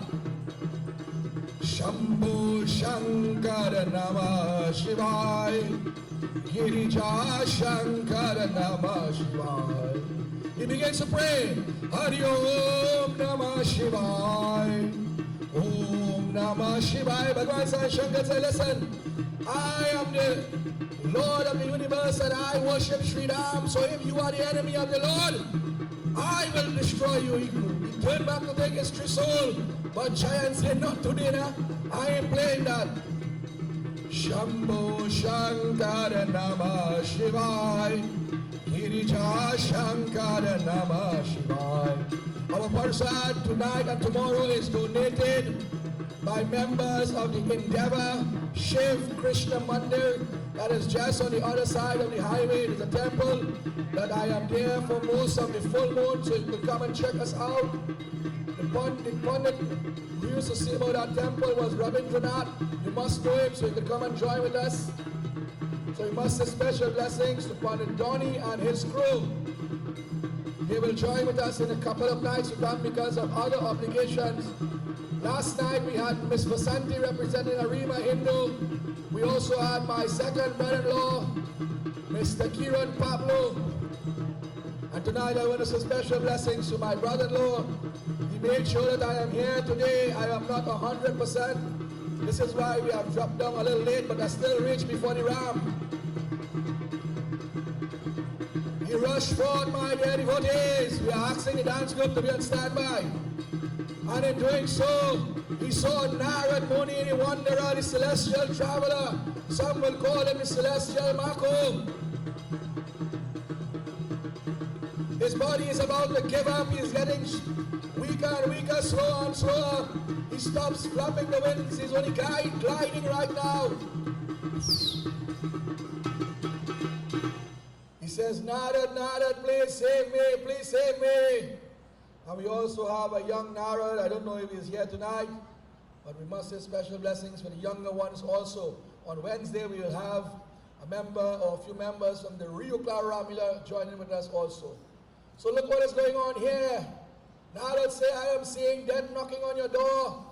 Shambhu Shankara Namah Shivaya, Girija Shankara Namah Shivaya. He begins to pray, Hari Om Namah Shivaya, Om Namah Shivaya. Bhagavan Sai Shankar said, listen, I am the Lord of the universe and I worship Sri Ram. So if you are the enemy of the Lord, I will destroy you. He turned back to take his true soul. But Giant said, not today now. I ain't playing that. Shambho Shankara Namah Shivaya. Girija Shankara Namah Shivaya. Our prasad tonight and tomorrow is donated by members of the Endeavor Shiv Krishna Mandir that is just on the other side of the highway. It is a temple that I am there for most of the full moon, so you can come and check us out. The Pandit who used to say about that temple was Rabindranath. You must know him, so you can come and join with us. So we must say special blessings to Pandit Donny and his crew. They will join with us in a couple of nights to come because of other obligations. Last night we had Miss Vasanti representing Arima Hindu. We also had my second brother-in-law, Mr. Kiran Pablo. And tonight I want to say special blessings to my brother-in-law. He made sure that I am here today. I am not 100%. This is why we have dropped down a little late, but I still reached before the ram. He rushed forward, my dear devotees. We are asking the dance group to be on standby. And in doing so, he saw Narad Muni, the wanderer, the celestial traveler. Some will call him the celestial Mako. His body is about to give up. He is getting weaker and weaker, slower and slower. He stops flapping the wings. He's only gliding right now. He says, Narad, Narad, please save me, please save me. And we also have a young Narad. I don't know if he's here tonight, but we must say special blessings for the younger ones also. On Wednesday, we will have a member or a few members from the Pierre Road Ramleela joining with us also. So look what is going on here. Narad say, I am seeing death knocking on your door.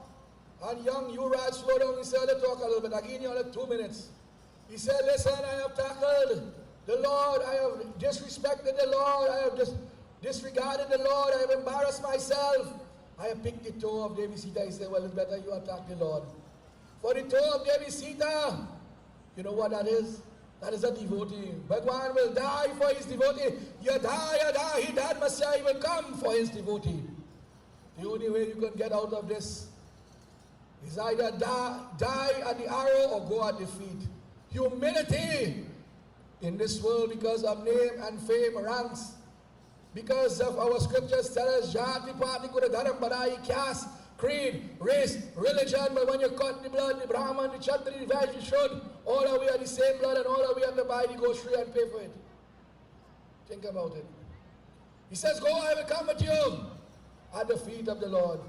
And young Yuvraj slowed down. He said, let's talk a little bit. Again, you only 2 minutes. He said, listen, I have tackled the Lord. I have disrespected the Lord. I have disregarded the Lord. I have embarrassed myself. I have picked the toe of Devi Sita. He said, well, it's better you attack the Lord. For the toe of Devi Sita, you know what that is? That is a devotee. Bhagwan will die for his devotee. Yada, he died, Messiah, he will come for his devotee. The only way you can get out of this is either die at the arrow or go at the feet. Humility in this world because of name and fame, ranks. Because of our scriptures tell us, Jati Pati Kura Dharam Badai, caste, creed, race, religion, but when you cut the blood, the Brahman, the Kshatri, the Vaishya, you should, all of we are the same blood and all of we have to buy the grocery and pay for it. Think about it. He says, go, I will come with you at the feet of the Lord.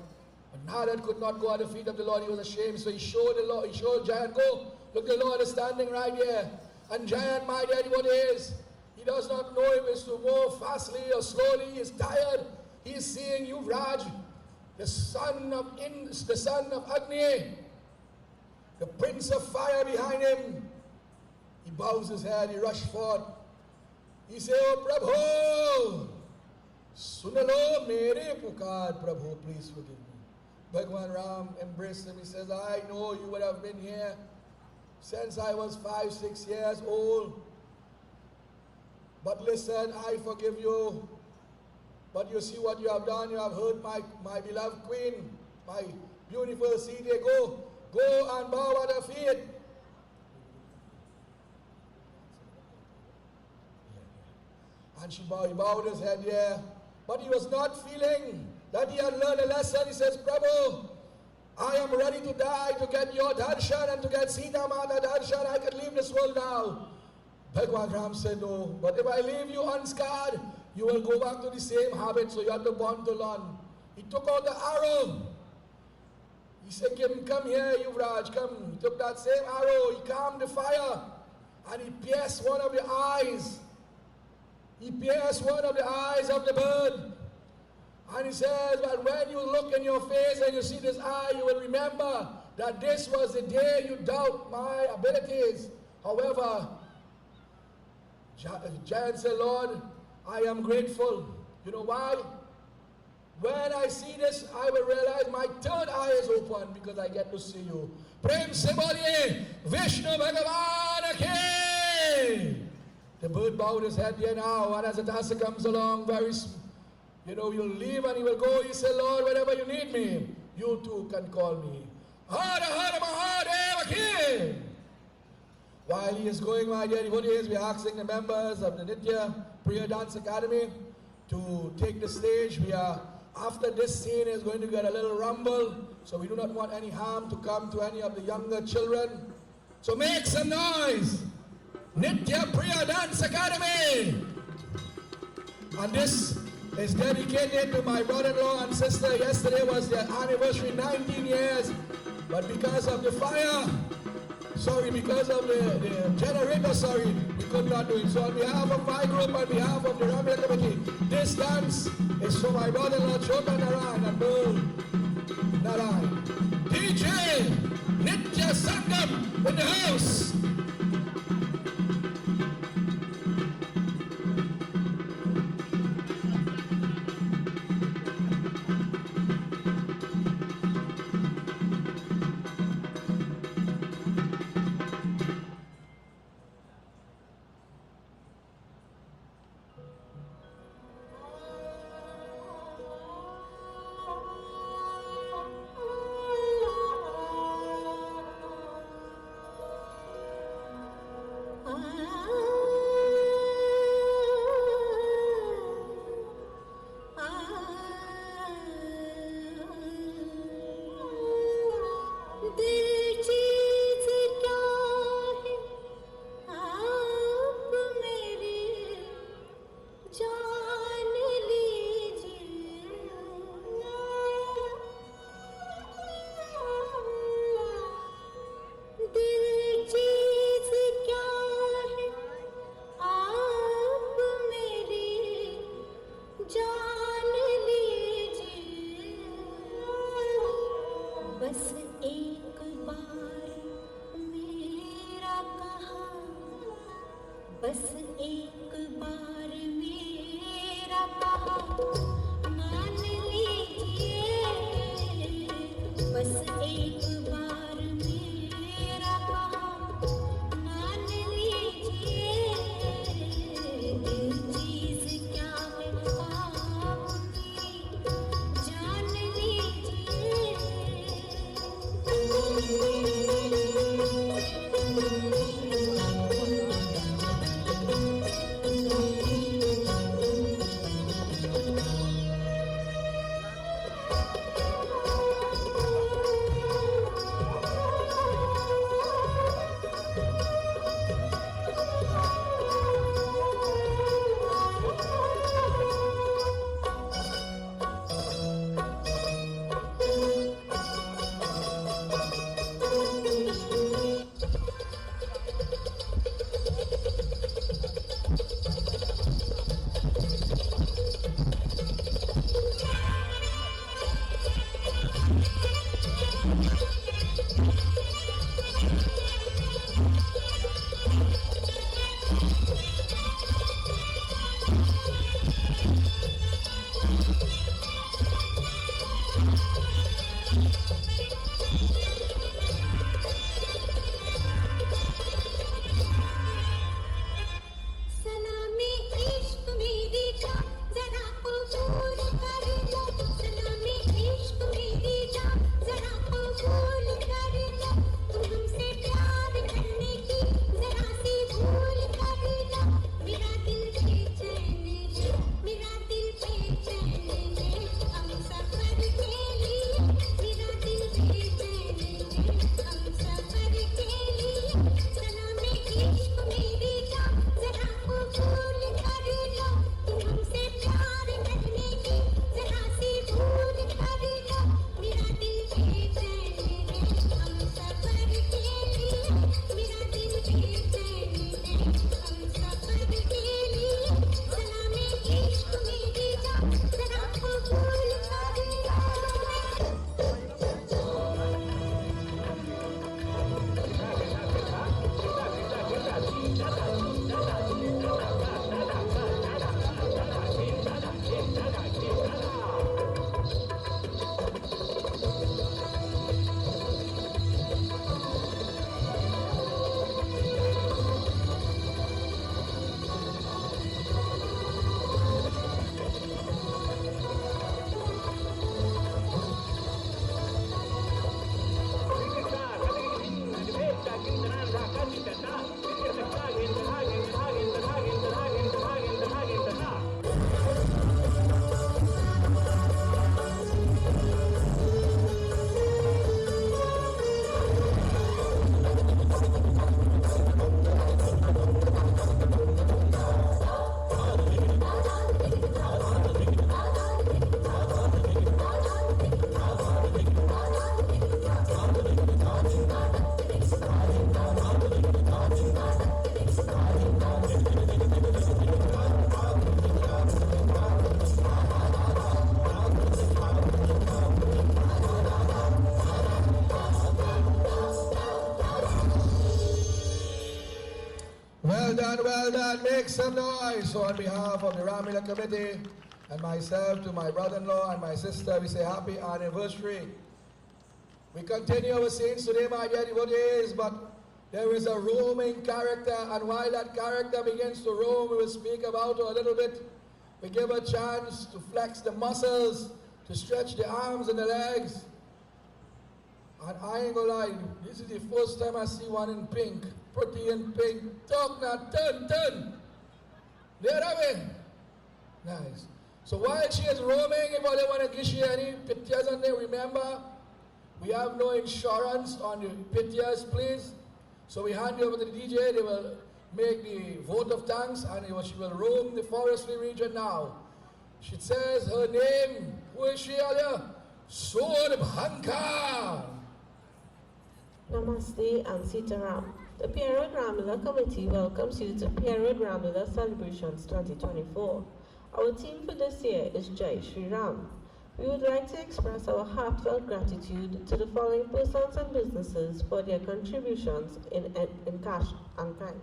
But Narad could not go at the feet of the Lord. He was ashamed, so he showed the Lord, he showed Giant, go. Look, the Lord is standing right here. And Giant, my daddy, what is? He does not know if it's to move fastly or slowly. He is tired. He is seeing Yuvraj, the son of Agni, the prince of fire behind him. He bows his head, he rushes forward. He says, oh Prabhu, sunalo mere pukar, Prabhu, please forgive me. Bhagwan Ram embraced him. He says, I know you would have been here since I was 5-6 years old. But listen, I forgive you. But you see what you have done. You have hurt my beloved queen, my beautiful Sita. Go and bow at her feet. And he bowed his head, yeah. But he was not feeling that he had learned a lesson. He says, Prabhu, I am ready to die to get your darshan and to get Sita Mata darshan. I can leave this world now. Bhagwan Ram said, no. But if I leave you unscarred, you will go back to the same habit, so you have to born to learn. He took out the arrow. He said, come here, Yuvraj, come. He took that same arrow, he calmed the fire, and he pierced one of the eyes. He pierced one of the eyes of the bird. And he says, but when you look in your face and you see this eye, you will remember that this was the day you doubt my abilities. However, Giant said, Lord, I am grateful. You know why? When I see this, I will realize my third eye is open because I get to see you. Prem se boliye, Vishnu Bhagavan ki. The bird bowed his head here now, and as the dancer comes along, you'll leave and he will go. He said, Lord, whenever you need me, you too can call me. Hara Hara Mahadeva ki. While he is going, my dear devotees, we are asking the members of the Nitya Prayer Dance Academy to take the stage. We are, after this scene, is going to get a little rumble, so we do not want any harm to come to any of the younger children. So make some noise! Nitya Prayer Dance Academy! And this is dedicated to my brother-in-law and sister. Yesterday was their anniversary, 19 years. But because of the fire, because of the generator, we could not do it. So on behalf of my group, on behalf of the Ramleela Committee, this dance is for my brother-in-law, Chota Narayan and Bull Narayan. DJ Nitya Sangam in the house. that, make some noise. So on behalf of the Ramleela Committee and myself, to my brother-in-law and my sister, we say happy anniversary. We continue our scenes today, my dear devotees, but there is a roaming character, and while that character begins to roam, we will speak about her a little bit. We give her a chance to flex the muscles, to stretch the arms and the legs. And I ain't gonna lie, this is the first time I see one in pink, pretty in pink. Talk now, turn. The other way. Nice. So while she is roaming, if I want to give you any pictures on there, remember, we have no insurance on the pictures, please. So we hand you over to the DJ, they will make the vote of thanks, and she will roam the forestry region now. She says her name, who is she, Alia? Sodbhanka. Namaste and Sitaram. The Pierre Road Ramleela Committee welcomes you to Pierre Road Ramleela Celebrations 2024. Our theme for this year is Jai Shri Ram. We would like to express our heartfelt gratitude to the following persons and businesses for their contributions in cash and kind.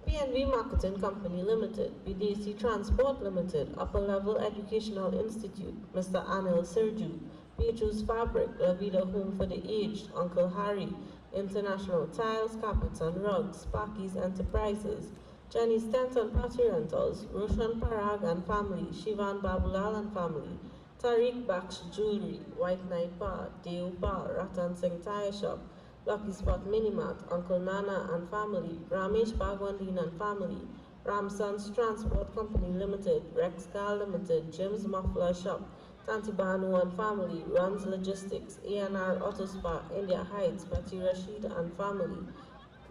PNV Marketing Company Limited, BDC Transport Limited, Upper Level Educational Institute, Mr. Anil Sirju, Beatrice Fabric, La Vida Home for the Aged, Uncle Harry, International Tiles, Carpets and Rugs, Sparky's Enterprises, Jenny Stanton Party Rentals, Roshan Parag and Family, Shivan Babulal and Family, Tariq Baksh Jewelry, White Knight Bar, Deo Bar, Ratan Singh Tire Shop, Lucky Spot Minimart, Uncle Nana and Family, Ramesh Bhagwandin and Family, Ramson's Transport Company Limited, Rex Car Limited, Jim's Muffler Shop, Tanti Banu and Family, Runs Logistics, A&R Auto Spa, India Heights, Patti Rashid and Family,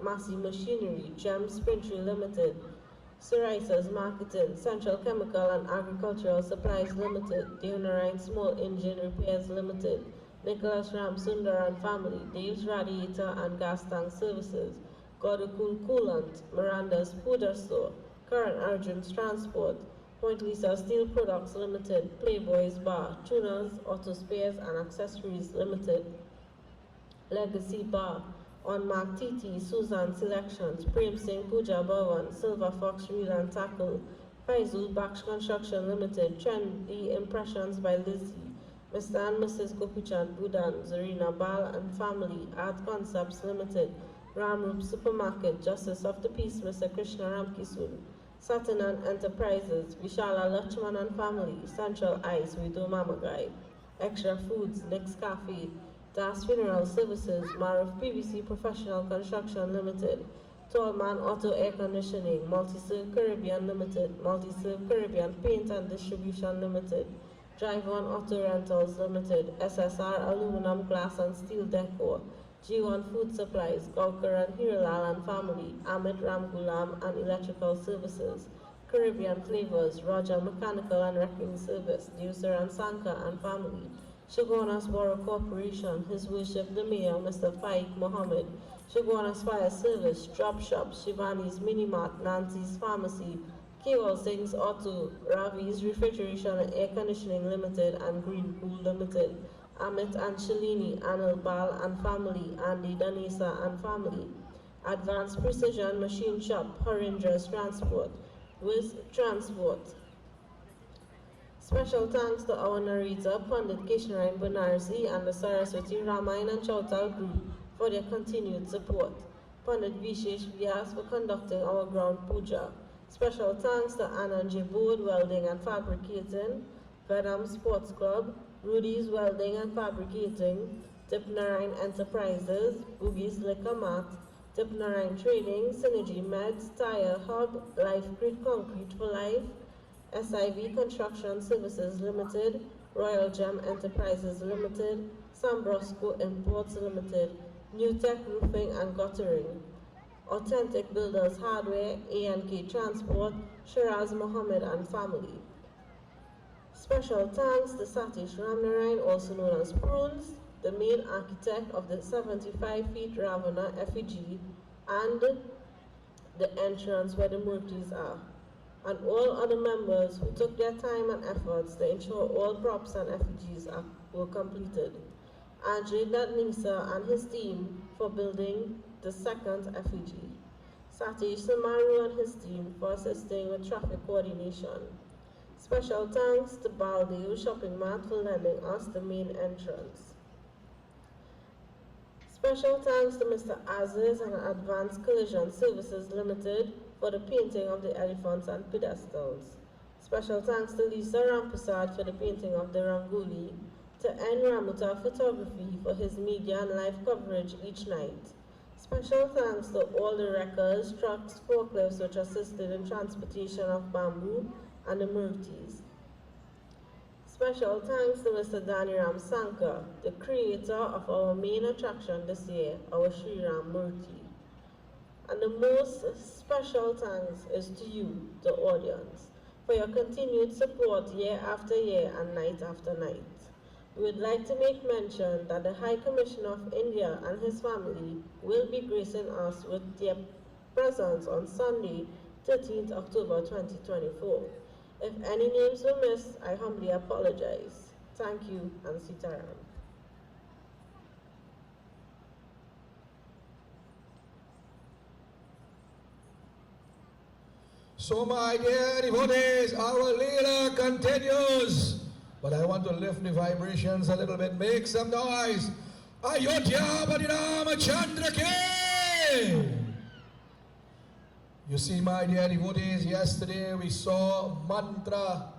Massey Machinery, Gem Sprintry Limited, Siraisa's Marketing, Central Chemical and Agricultural Supplies Limited, Deonarine Small Engine Repairs Limited, Nicholas Ram Sundar and Family, Dave's Radiator and Gas Tank Services, Godakul Coolant, Miranda's Food Store, Current Arjun's Transport, Point Lisa Steel Products Limited, Playboy's Bar, Tuners, Auto Spares and Accessories Limited, Legacy Bar, Onmark TT, Susan Selections, Prem Singh Puja Bhavan, Silver Fox Reel and Tackle, Faizul Baksh Construction Limited, Trendy Impressions by Lizzie, Mr. and Mrs. Gopichand Budan, Zarina Bal and Family, Art Concepts Limited, Ramrup Supermarket, Justice of the Peace, Mr. Krishna Ramkisun, Satanan Enterprises, Vishala Lachman and Family, Central Ice, Widow Mama Guy, Extra Foods, Next Cafe, Das Funeral Services, Maruf PVC Professional Construction Limited, Tallman Auto Air Conditioning, Multi-Serve Caribbean Limited, Multi-Serve Caribbean Paint and Distribution Limited, Drive On Auto Rentals Limited, SSR Aluminum Glass and Steel Decor, G1 Food Supplies, Gawkar and Hiralal and Family, Amit Ramgulam and Electrical Services, Caribbean Flavors, Roger Mechanical and Wrecking Service, Deucer and Sanka and Family, Shogunas Borough Corporation, His Worship the Mayor, Mr. Faik Mohammed, Shogunas Fire Service, Drop Shop, Shivani's Minimart, Nancy's Pharmacy, Kewal Singh's Auto, Ravi's Refrigeration and Air Conditioning Limited and Green Pool Limited, Amit and Shalini, Anil Bal and Family, Andy Danisa and Family, Advanced Precision Machine Shop, Horrendous Transport, Wiz Transport. Special thanks to our narrator, Pandit Kishnarayan Banarsi and the Saraswati Ramayana and Chautal Group for their continued support. Pandit Vishesh Vyas for conducting our ground puja. Special thanks to Anand J. Board Welding and Fabricating, Vedam Sports Club, Rudy's Welding and Fabricating, Dipnarayan Enterprises, Boogie's Liquor Mart, Dipnarayan Trading, Synergy Meds, Tire Hub, Life Grid Concrete for Life, SIV Construction Services Limited, Royal Gem Enterprises Limited, Sambrosco Imports Limited, New Tech Roofing and Guttering, Authentic Builders Hardware, A&K Transport, Shiraz Mohammed and Family. Special thanks to Satish Ramnarayan, also known as Prunes, the main architect of the 75 feet Ravana effigy and the entrance where the murtis are, and all other members who took their time and efforts to ensure all props and effigies were completed. Ajay Nisa and his team for building the second effigy. Satish Samaru and his team for assisting with traffic coordination. Special thanks to Baldew Shopping Mart for lending us the main entrance. Special thanks to Mr. Aziz and Advanced Collision Services Limited for the painting of the elephants and pedestals. Special thanks to Lisa Rampersad for the painting of the Rangoli, to N. Ramuta Photography for his media and live coverage each night. Special thanks to all the wreckers, trucks, forklifts which assisted in transportation of bamboo and the murtis. Special thanks to Mr. Daniram Sankar, the creator of our main attraction this year, our Sri Ram Murti. And the most special thanks is to you, the audience, for your continued support year after year and night after night. We would like to make mention that the High Commissioner of India and his family will be gracing us with their presence on Sunday, 13th October 2024. If any names were missed, I humbly apologize. Thank you, and Sitaram. So my dear devotees, our Leela continues. But I want to lift the vibrations a little bit. Make some noise. Ayodhya Bhadirama Chandra Ke! You see, my dear devotees, yesterday we saw mantra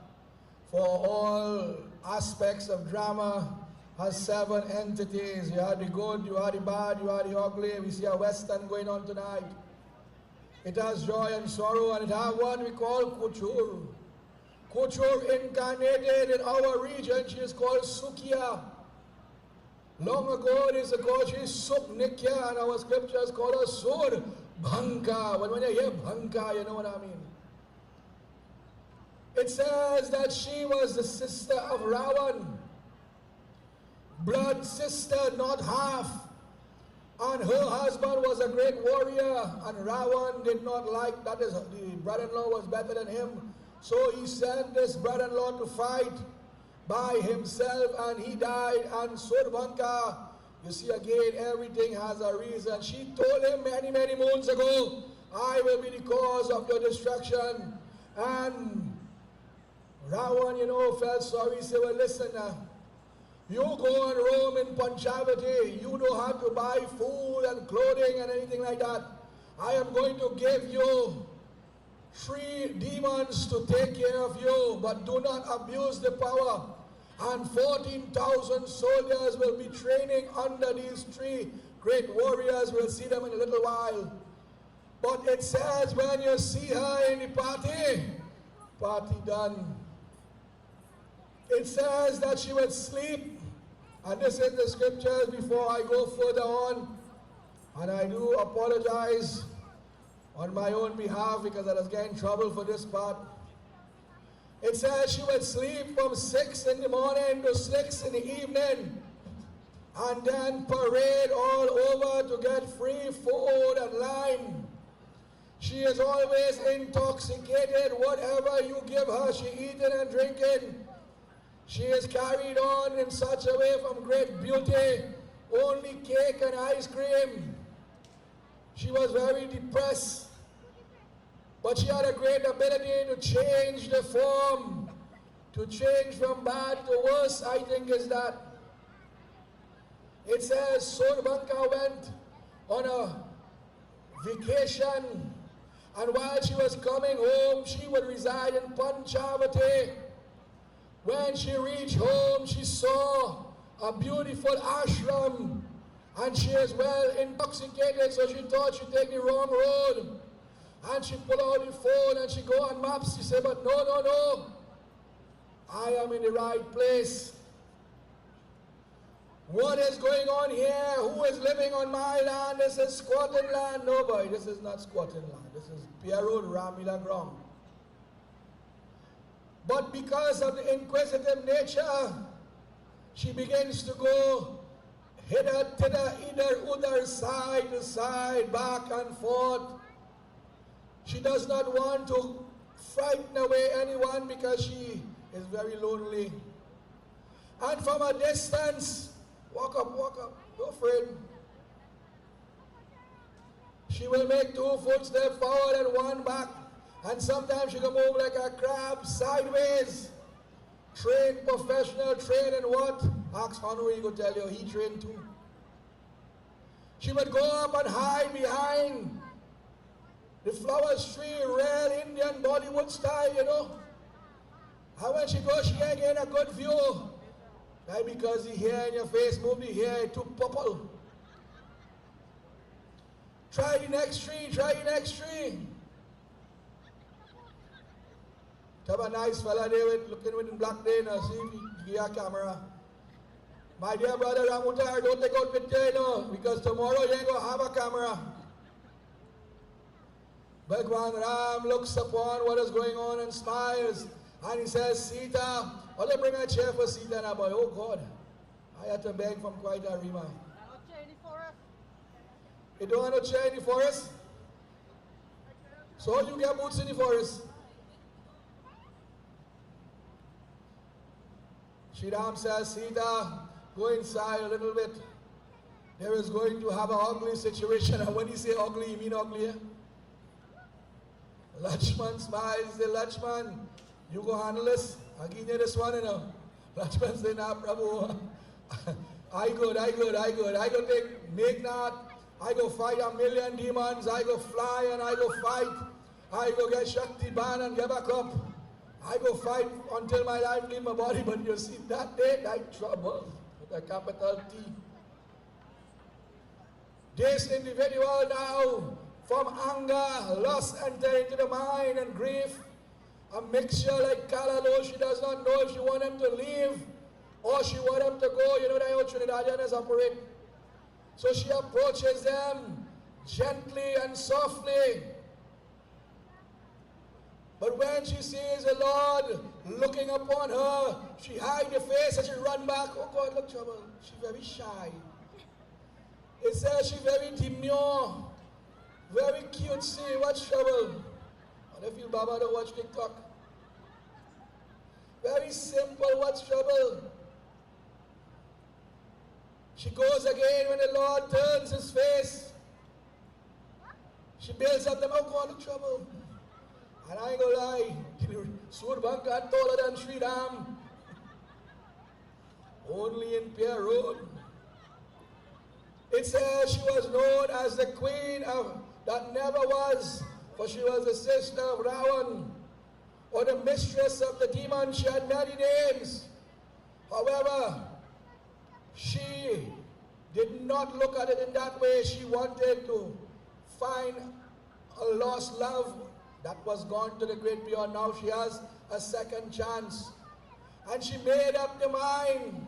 for all aspects of drama has 7 entities. You had the good, you had the bad, you had the ugly. We see a western going on tonight. It has joy and sorrow, and it has what we call Kuchur. Kuchur incarnated in our region, she is called Sukya. Long ago it is called, she is Suknikya, and our scriptures call her Sur Bhanka. When you hear Bhanka, you know what I mean. It says that she was the sister of Ravan. Blood sister, not half. And her husband was a great warrior, and Ravan did not like that. The brother-in-law was better than him. So he sent this brother-in-law to fight by himself, and he died. And Surbanka, you see again, everything has a reason. She told him many, many moons ago, I will be the cause of your destruction. And Ravan, you know, felt sorry. He said, well, listen now. You go and roam in Panchavati, you don't have to buy food and clothing and anything like that. I am going to give you 3 demons to take care of you, but do not abuse the power. And 14,000 soldiers will be training under these 3 great warriors. We'll see them in a little while. But it says when you see her in the party done. It says that she would sleep, and this is the scriptures before I go further on, and I do apologize on my own behalf because I was getting in trouble for this part. It says she would sleep from 6 in the morning to 6 in the evening, and then parade all over to get free food and line. She is always intoxicated. Whatever you give her, she eating and drinking. She is carried on in such a way from great beauty, only cake and ice cream. She was very depressed, but she had a great ability to change the form, to change from bad to worse, I think is that. It says Surbanka went on a vacation, and while she was coming home, she would reside in Panchavati. When she reached home, she saw a beautiful ashram, and she is well intoxicated, so she thought she'd take the wrong road. And she pulled out the phone and she go on maps. She said, but no, I am in the right place. What is going on here? Who is living on my land? This is squatting land. Nobody. This is not squatting land. This is Pierre Road Ramleela ground. But because of the inquisitive nature, she begins to go hither, thither, either, side to side, back and forth. She does not want to frighten away anyone because she is very lonely. And from a distance, walk up, don't afraid. She She will make 2 footsteps forward and 1 back. And sometimes she can move like a crab sideways. Trained professional, trained in what? Ask Henry, he could tell you, he trained too. She would go up and hide behind the flowers tree, real Indian Bollywood style, you know. And when she goes, she ain't getting a good view. Why? Because the hair in your face moved, the hair, it took purple. Try the next tree, try the next tree. Have a nice fella there with, looking with the black day now, see if he give you a camera. My dear brother Ramutar, don't take out picture, you know, because tomorrow you ain't going to have a camera. Bhagwan Ram looks upon what is going on and smiles. And he says, Sita, I'll bring a chair for Sita now, boy. Oh God, I had to beg from quite a rima. You don't want no chair in the forest? So you get boots in the forest. Sri Ram says, Sita, go inside a little bit. There is going to have an ugly situation. And when you say ugly, you mean ugly, eh? Lakshman smiles, say, Lakshman, you go handle this. I'll give you this one, you know. Lakshman says, nah, Prabhu. I go take Meghnad. I go fight 1,000,000 demons. I go fly and I go fight. I go get Shakti Ban and get back up. I go fight until my life leave my body. But you see, that day, that trouble with a capital T. This individual now, from anger, lust enter into the mind and grief. A mixture like Kalalo, she does not know if she want him to leave or she want him to go. You know that how Trinidadians operate. So she approaches them gently and softly. But when she sees the Lord looking upon her, she hides her face and she run back. Oh God, look trouble. She's very shy. It says she's very demure, very cutesy. What's trouble? I feel Baba to watch TikTok. Very simple. What's trouble? She goes again when the Lord turns his face. She builds up them. Oh God, look trouble. And I ain't gonna lie, Surbank got taller than Sri Ram. Only in Pierre Road. It says she was known as the queen of that never was, for she was the sister of Ravan, or the mistress of the demon. She had many names. However, she did not look at it in that way. She wanted to find a lost love that was gone to the great beyond. Now she has a second chance. And she made up the mind.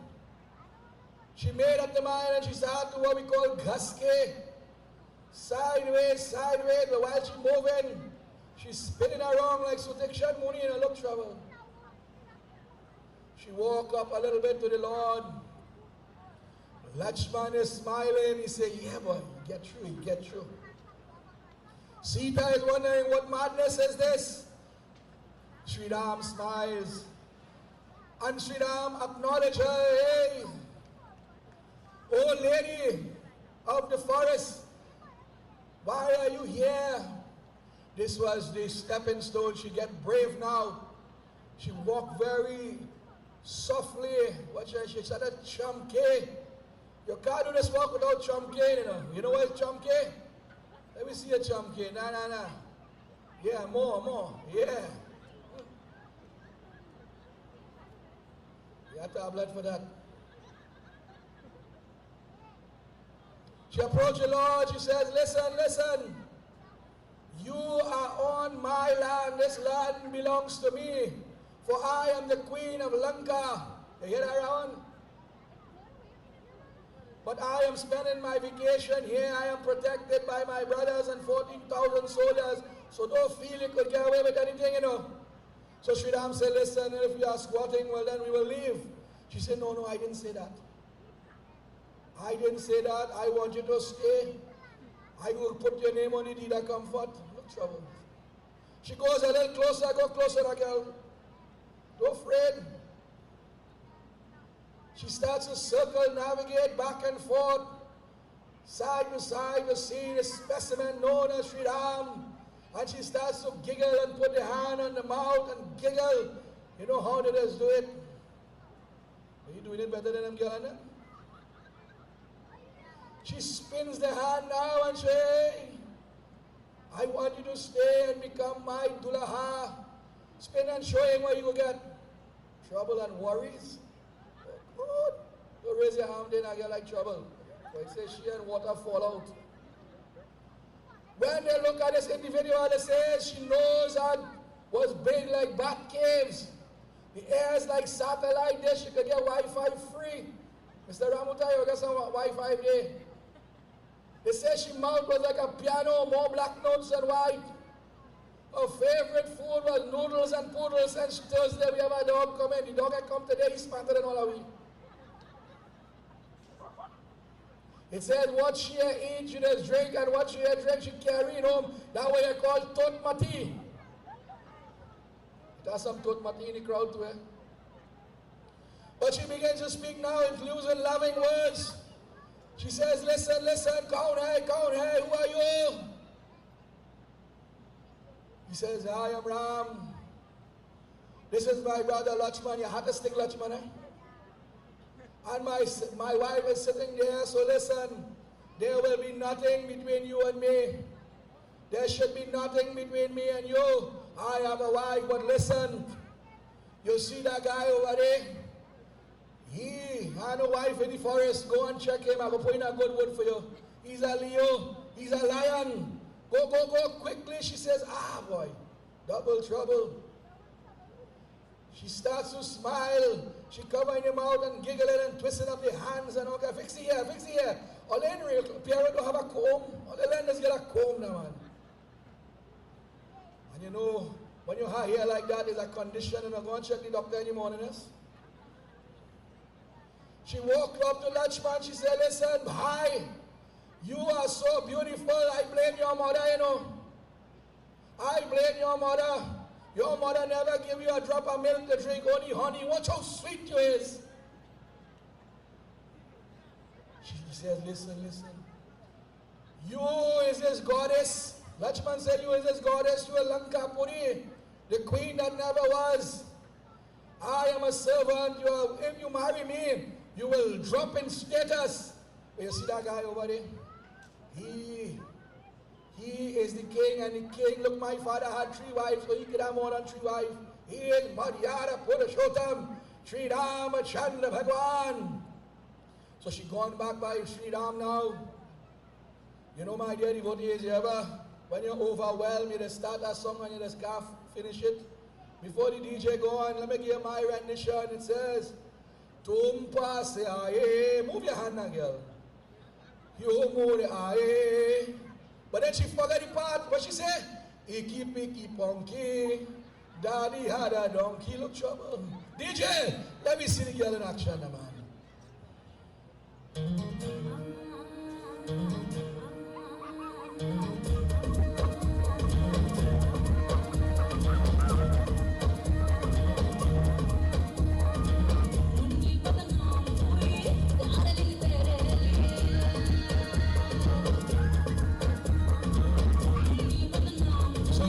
She made up the mind and she started to what we call gaske. Sideways, sideways, but while she's moving, she's spinning around like Sutikshan Muni in a look trouble. She walked up a little bit to the Lord. Lakshman is smiling. He said, yeah, boy, get through, get through. Sita is wondering, what madness is this? Sri Ram smiles. And Sri Ram acknowledges her, hey, old lady of the forest, why are you here? This was the stepping stone. She get brave now. She walked very softly. What she said, a chamke. You can't do this walk without chamke, you know. You know what is chamke? Let me see a chamke. Nah. Yeah, more. Yeah. You have to have blood for that. She approached the Lord. She says, listen. You are on my land. This land belongs to me. For I am the queen of Lanka. You hear that, Ravan? But I am spending my vacation here. I am protected by my brothers and 14,000 soldiers. So don't feel you could get away with anything, you know. So Sri Ram said, listen, if you are squatting, well then we will leave. She said, no, I didn't say that. I didn't say that. I want you to stay. I will put your name on the deed of comfort. No trouble. She goes a little closer. Go closer, girl. Don't afraid. She starts to circle, navigate back and forth. side to side to see the specimen known as Sri Ram. And she starts to giggle and put the hand on the mouth and giggle. You know how they just do it? Are you doing it better than them, girl? She spins the hand now and say, I want you to stay and become my Dulaha. Spin and show him what you will get. Trouble and worries. Good. You raise your hand, then I get like trouble. So it says she and water fall out. When they look at this individual, they say she knows that was big like bat caves. The air is like satellite dish. She could get Wi-Fi free. Mr. Ramutai, you get some Wi-Fi there. They say she mouth was like a piano, more black notes than white. Her favorite food was noodles and poodles, and Thursday we have a dog come in. The dog had come today, he's smarter than all of we. It says what she eat, she does drink, and what she drink, she carry it home. That way I call tot mati. It has some tot mati in the crowd too. But she begins to speak now in using loving words. She says, listen, listen, kaun hai, who are you? He says, I am Ram. This is my brother Lakshman. You have to stick Lakshman, eh? And my wife is sitting there, so listen, there will be nothing between you and me. There should be nothing between me and you. I have a wife, but listen, you see that guy over there? He had a wife in the forest. Go and check him. I will put in a good word for you. He's a Leo. He's a lion. Go, go, go quickly. She says, ah, boy, double trouble. She starts to smile. She covering her mouth and giggling and twisting up the hands and okay, fix it here, fix it here. All in Pierre Road don't have a comb. All the lenders get a comb now, man. And you know, when you have hair like that, there's a condition and I go and check the doctor in the morning. She walked up to Lakshman. She said, listen, hi, you are so beautiful. I blame your mother, you know. I blame your mother. Your mother never gave you a drop of milk to drink, only honey. Watch how sweet you is. She says, listen, listen. You is this goddess. Lakshman said, you is this goddess. You are Lanka Puri, the queen that never was. I am a servant. If you marry me, you will drop in status. You see that guy over there? He is the king, and the king, look, my father had 3 wives, so he could have more than 3 wives. He is Madhyara Purushottam, Sri Ramachandra Bhagwan. So she gone back by Sri Ram now. You know, my dear devotees, when you're overwhelmed, you just start a song and you just can't finish it. Before the DJ go on, let me give my rendition. It says, Tum paase aaye. Move your hand now, girl. You move aaye. But then she forgot the part. What she said? Icky picky punky. Daddy had a donkey. Look trouble. DJ, let me see the girl in action, man.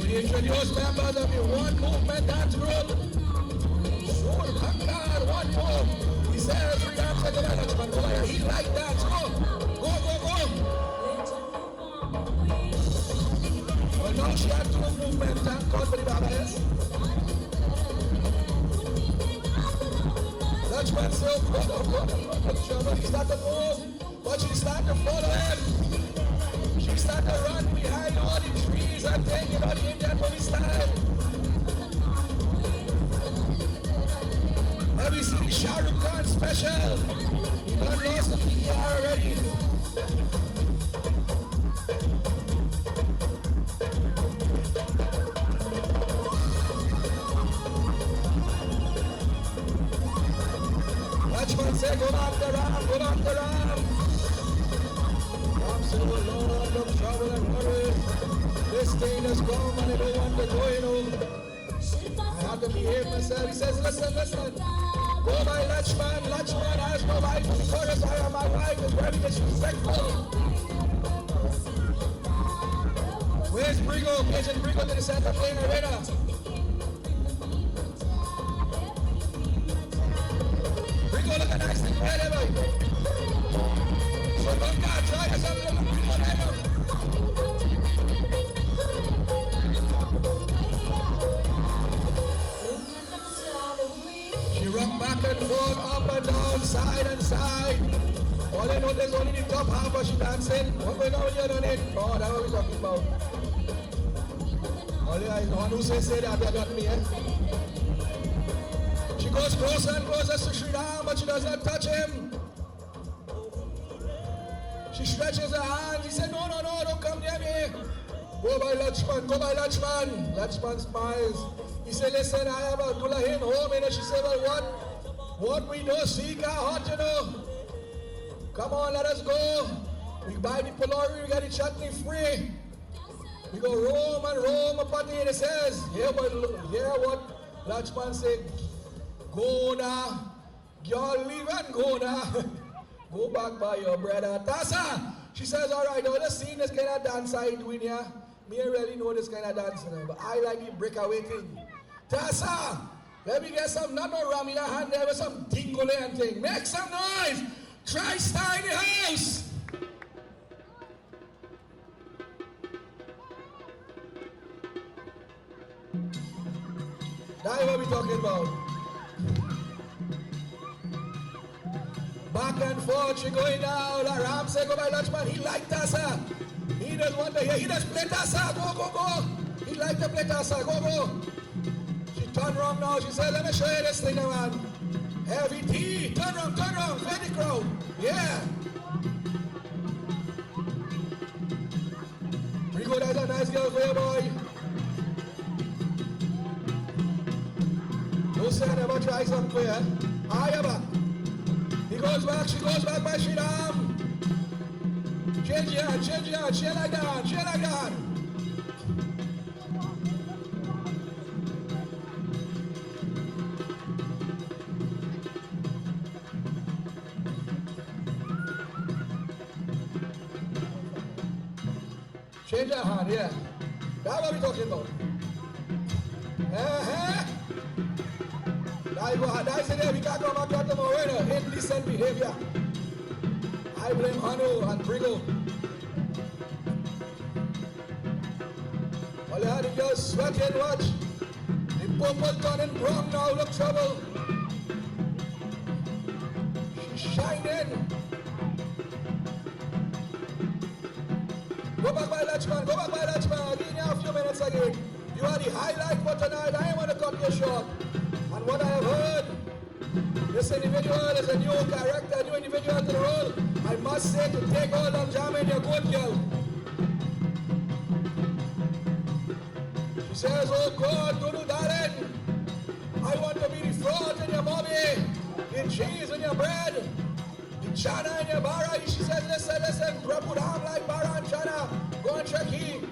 Introduce members of the One Movement Dance Group. Soul Bhankar, one move. He says, we have to get Lakshman. Go ahead. He like dance. Go. Go, go, go. Well, now she had 2 movements. Thank God for the Baba, yes? Lakshman said, go. He started to move, but she started to follow him. She started to run behind all the trees and taking all the Indian movie style. Let me see the Shah Rukh Khan special. He done lost the PKR already. Lakshman said, go back to Ram, go back to Ram. So Lord of trouble and worry, this thing has come and I don't want to go, you know. I have to behave myself. He says, listen, listen. Go by Lachman. Lachman has no right to chorus. I am my wife is very disrespectful. Where's Brigo? Agent Brigo to the center playing arena. Brigo look a nice thing, whatever. So don't God try yourself, look Brigo there. She rock back and forth, up and down, side and side. All I know there's only the top half of she dancing. What going on here on it? Oh, that's what we're talking about. All the one who say that, they got me, eh? She goes closer and closer to Sri Ram, but she does not touch him. She stretches her hands. He said, no, don't come near me. Go by Lachman, go by Lachman. Lachman smiles. He said, listen, I have a Dulahin home. And she said, well, what we don't seek are hot, you know. Come on, let us go. We buy the Polari, we got the chutney free. We go roam and roam upon it. It says, hear what Lachman said. Go now. Y'all leave and go now. Go back by your brother. Tassa, she says, all right, now just seeing this kind of dance I doing here. Me really know this kind of dancing, but I like the breakaway thing. Tassa, let me get some, not no ram in your hand there, but some dingle and thing. Make some noise. Try style in the house. That's what we're talking about. Back and forth, she going down. Ram say go by Lachman. He like Tassa. He doesn't want to hear. He just play Tassa. Go. He like to play Tassa. Go. She turn around now. She said, let me show you this thing, man. Heavy tea. Turn around. Fed the crowd. Yeah. Rico, that's a nice girl for you, boy. Don't say I never try something for you. Higher back. He goes back, she goes back by Shidam. Change your hand, she like that. Change your hand, yeah. That's what we're talking about. That's it, we can't go back to tomorrow. Indecent behavior. I blame Hanu and Brigo. All you had to just sweat and watch. The purple turning brown now, look trouble. She's shining. Go back by Lachman. I'll give you a few minutes again. You are the highlight for tonight. I want to cut you short. And what I have heard, this individual is a new character, a new individual to the role. I must say to take all them jam in your good girl. She says, oh God, Dunu darling, I want to be the fraud in your mommy, the cheese in your bread, the chana in your bara. She says, listen, Prabhu Ram like bara and chana. Go and check him.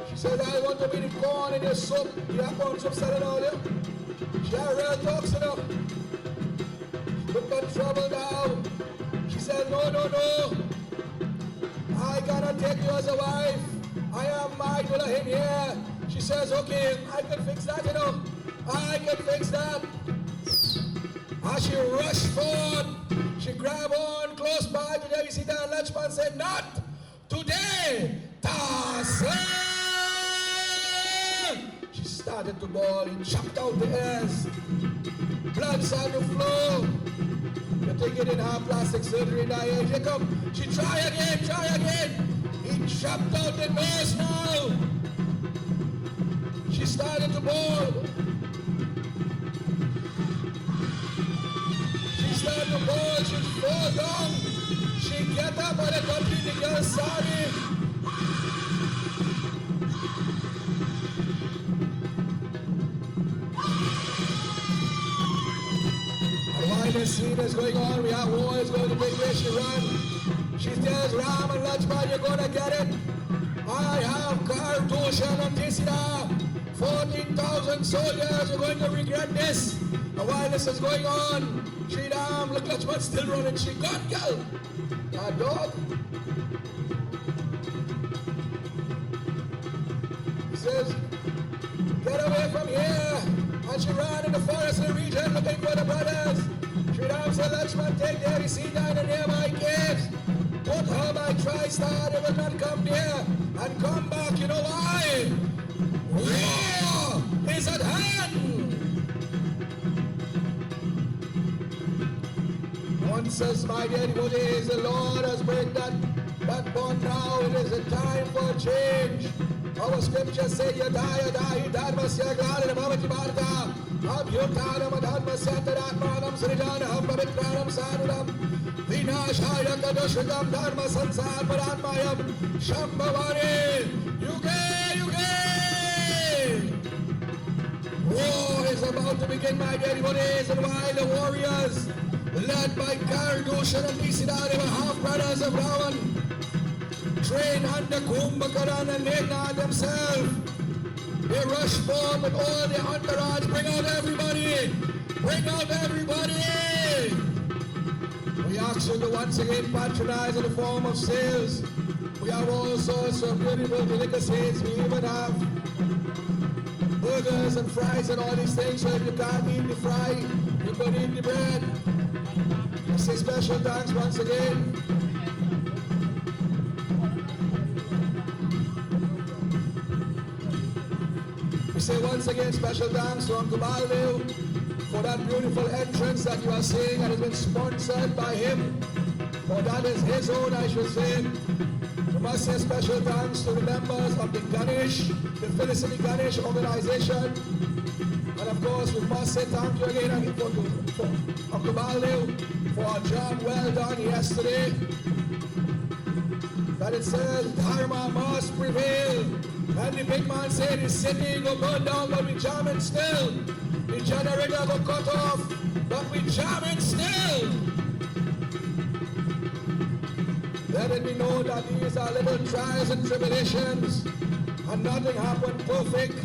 She says, I want to be the corn in your soup. You have corn soup selling out there? She had real talks to them. Look at trouble now. She said, no. I cannot take you as a wife. I am married to him here. She says, okay, I can fix that, you know. I can fix that. As she rushed forward, she grabbed on close by to there. You see that Lachman said, not today. Tassa! She started to ball. He chopped out the hairs. Blood started to flow. You think it didn't have plastic surgery in that age? Here come. She try again. He chopped out the nose now. She started to ball. She fall down. She get up on the country, the girl sorry. While this scene is going on, we have war is going to take place. She run. She tells Ram and Lachman, you're going to get it. I have Kartush and Tisida, 14 1,000 soldiers are going to regret this. And while this is going on, Sri Ram, look, Lakshman still running. She got girl. That dog. He says, get away from here. And she ran in the forest region looking for the brothers. Sri Ram said, Lakshman, take their receipt down in nearby caves. Put her by TriStar, they will not come near. And come back, you know why? War is at hand. One says, my dear devotees, the Lord has break that bond now. It is a time for change. Our scriptures say, Yadaya Dahi Dharmasya Granam Bhavati Bharata Abhyutanam Adharmasya Tadatmanam Srijanam Pavitranam Sadhuram Vinashaya Kadoshritam Dharma Sansar Paratmayam Shambhavani Yuge Yuge. War is about to begin, my dear devotees, and while the warriors led by Kardushan and Nisidari were half brothers of Ravan, trained under Kumbhakaran and Meghna themselves. They rush forward with all their entourage. Bring out everybody! Bring out everybody! We ask you to once again patronize in the form of sales. We have all sorts of beautiful delicacies. We even have burgers and fries and all these things. So if you can't eat the fry, you can eat the bread. I say special thanks once again. We say once again special thanks to Uncle Baldev for that beautiful entrance that you are seeing and has been sponsored by him. For that is his own, I should say. We must say special thanks to the members of the Ganesh, the Felicity Ganesh organization. And of course, we must say thank you again for Uncle Baldev for a job well done yesterday. That it says Dharma must prevail. And the big man said the city go burn down, but we jamming still. The generator go cut off, but we jamming still. Let it be known that these are little trials and tribulations, and nothing happened perfect.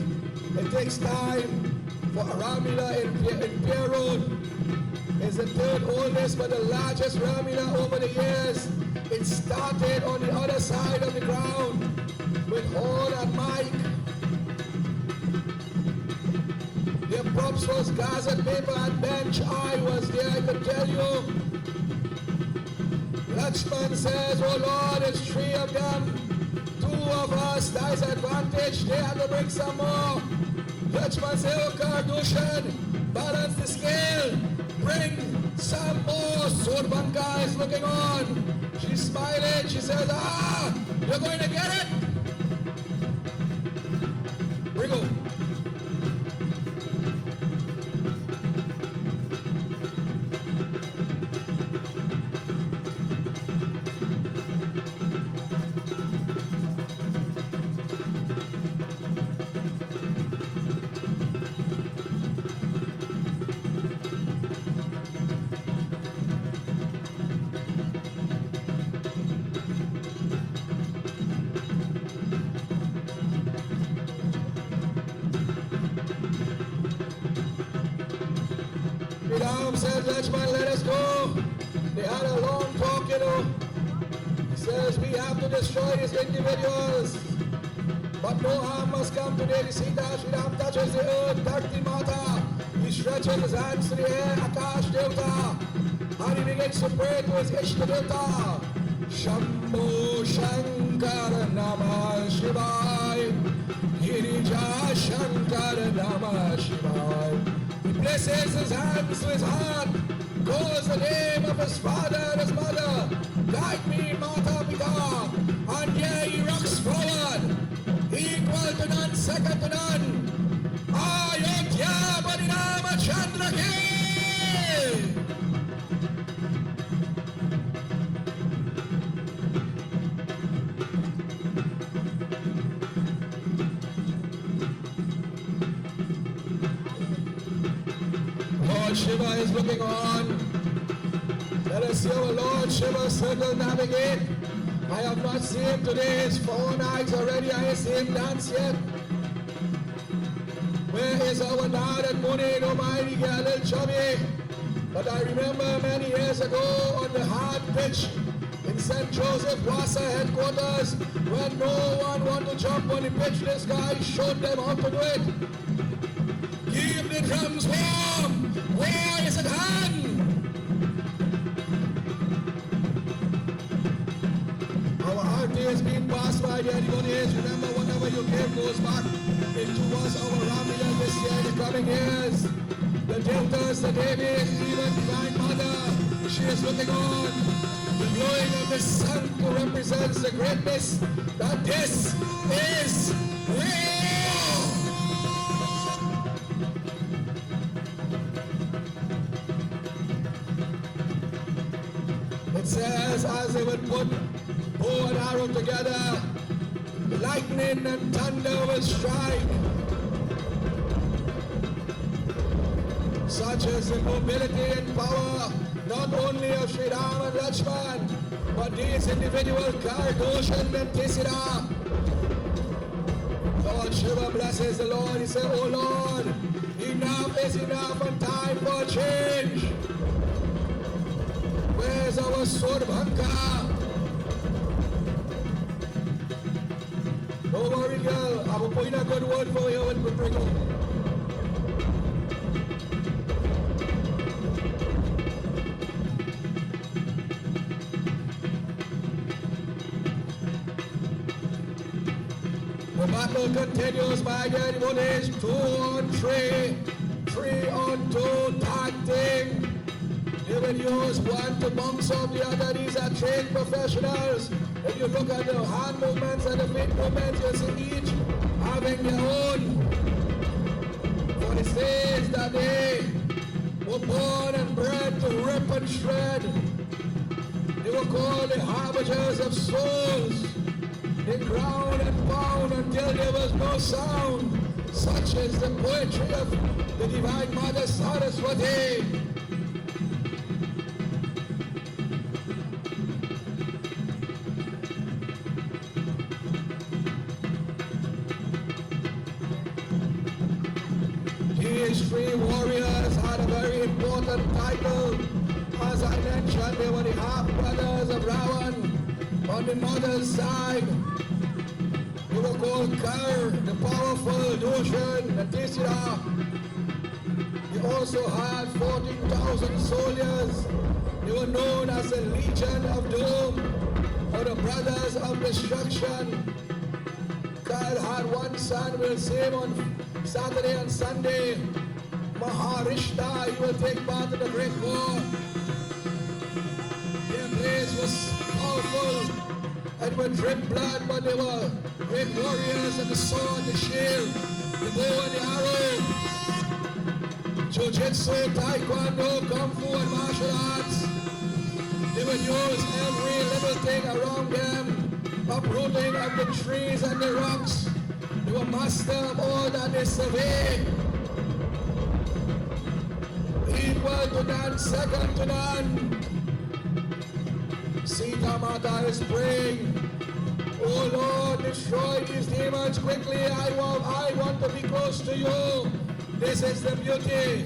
It takes time. For Ramleela in Pierre Road is the third oldest but the largest Ramleela over the years. It started on the other side of the ground with horn and mic. Their props was gazette paper and bench. I was there, I can tell you. Lakshman says, oh Lord, it's 3 of them. 2 of us, that's advantage. They have to bring some more. Lakshman says, oh Kardushan, balance the scale. Bring some more. Surbanka is looking on. She's smiling. She says, you're going to get it. Bring on. Ram says, Lakshman, let us go. They had a long talk, you know. He says, we have to destroy these individuals. But no harm must come today. The Sita Shri Ram touches the earth, Dharti Mata. He stretches his hands to the air, Akash Devta. And he begins to pray to his Ishtadevta. Shambho Shankar Namah Shivaya. Girija Shankar Namah Shivaya. He places his hands to his heart, calls the name of his father and his mother. Guide me, Mata Pita. And yeah, he rocks forward. Equal to none, second to none. Ayodhya Parinama Chandra Ki. Lord Shiva is looking on. Let us see our Lord Shiva circumnavigate. I have not seen him today. It's 4 nights already. I ain't seen him dance yet. Where days I was not at money, no mind, get a little chubby. But I remember many years ago on the hard pitch in St. Joseph, Wassa headquarters, when no one wanted to jump on the pitch, this guy showed them how to do it. Keep the drums warm, war is at hand. Our hard days being passed by the good days. Remember, whatever you gave goes back into us, our Ramleela this year, the coming years. The Deltas, the Davies, even Divine Mother, she is looking on. The glowing of the sun represents the greatness that this is real. It says, as they would put bow and arrow together, lightning and thunder will strike. Such as the mobility and power, not only of Sri Ram and Lakshman, but these individual Kardoshan and Tisira. Lord Shiva blesses the Lord. He said, oh Lord, enough is enough and time for change. Where's our Sodbhanka? Don't worry, girl. I will put in a good word for you and we'll bring you. The battle continues, my dear devotees. 2 on 3, 3 on 2, tag team. They will use one to bounce off the other. These are trained professionals. If you look at the hand movements and the feet movements, you'll see each having their own. For it says that they were born and bred to rip and shred. They were called the harbingers of souls. They ground and pound until there was no sound. Such is the poetry of the Divine Mother Saraswati. These 3 warriors had a very important title. As I mentioned, they were the half-brothers of Ravan on the mother's side. They were called Kar, the powerful, Dushan, the Tisra. They also had 14,000 soldiers. They were known as the Legion of Doom, or the Brothers of Destruction. Kar had one son, we'll see him on Saturday and Sunday. Maharishta, he will take part in the Great War. Their blaze was powerful and would drip blood, but they were great warriors of the sword, the shield, the bow and the arrow. Jiu-Jitsu, Taekwondo, Kung Fu and martial arts. They would use every little thing around them, uprooting of the trees and the rocks. They were master of all that they surveyed. Equal to none, second to none. Sita Mata is praying, oh Lord, destroy these demons quickly. I want to be close to you. This is the beauty.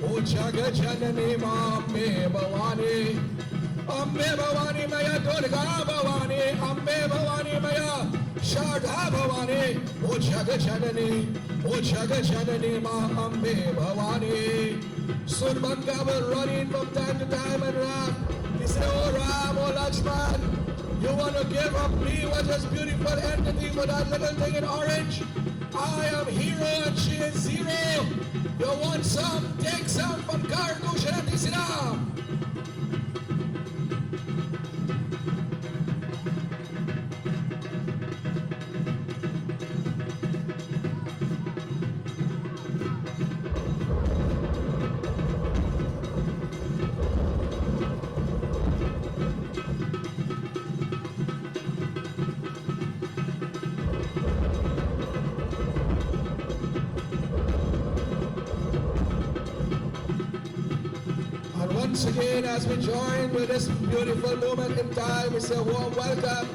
Oh Jaga Janani Ambe Bhavani. Ambe Bhavani Maya Durga Bhavani. Ambe Bhavani Maya Sharda Bhavani. Oh Jaga Janani Ma Ambe Bhavani. Sudbanga will run in from time to time and rap. He said, oh Ram, oh Lakshman, you want to give up me with this beautiful entity for that little thing in orange? I am hero and she is zero. You want some? Take some from Kardush and Islam. Once again, as we join with this beautiful moment in time, we say a warm welcome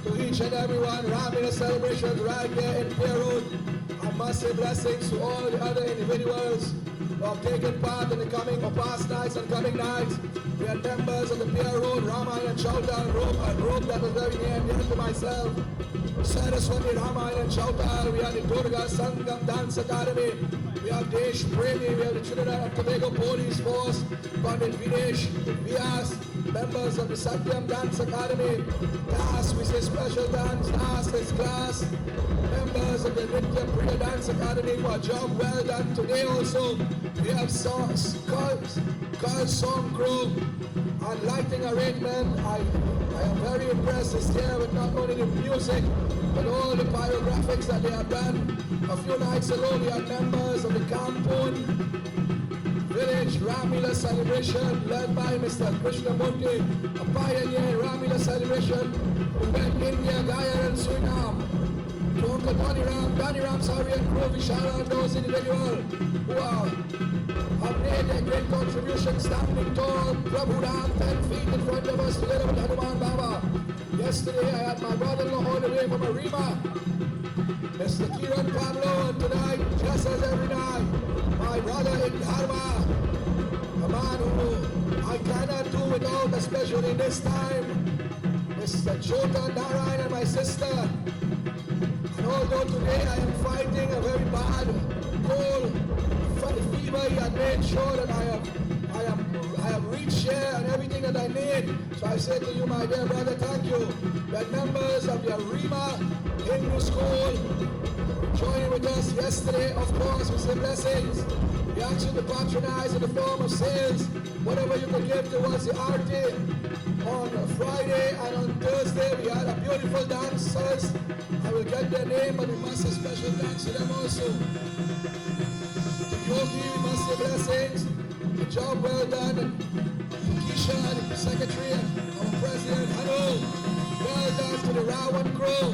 to each and everyone. Ramleela celebrations right here in Pierre Road. must say blessings to all the other individuals who have taken part in the coming or past nights and coming nights. We had members of the Pierre Road Ramleela and Chowdhury group that was very near and dear to myself. Saraswati Ramleela and Chowdhury. We had the Durga Sangam Dance Academy. We have Desh Premi. We have the Trinidad and Tobago Police Force. Pandit Videsh Vyas. Members of the Satyam Dance Academy. Das, we say special dance. Das is class. Members of the Nitya Priya Dance Academy for a job well done today also. We have Carl Song Crew and lighting arrangement. I am very impressed this year with not only the music but all the pyrographics that they have done. A few nights ago we had members of the Kampun Village Ramleela celebration led by Mr. Krishnamurti, a pioneer Ramleela celebration who went India, Guyana and Suriname. To Uncle Donny Ram, Sari and crew, Vishal and those individuals who have made a great contribution standing tall, Prabhu Ram 10 feet in front of us together with Hanuman Baba. Yesterday I had my brother-in-law all the way from Arima, Mr. Kiran Pablo, and tonight, just as every night, my brother in Dharma, a man who I cannot do without, especially this time, Mr. Jota Narayan and my sister. And although today I am fighting a very bad cold fever, he had made sure that I have reached here and everything that I need. So I say to you, my dear brother, thank you. That members of the Arima Hindu School joining with us yesterday, of course, we say blessings. We ask you to patronize in the form of sales, whatever you can give towards the RT. On Friday and on Thursday, we had a beautiful dancers. I will get their name, but we must say special thanks to them also. To Yogi, we must say blessings. The job well done. And to Keisha, the secretary, and our president, hello. Well done to the Rawan crew.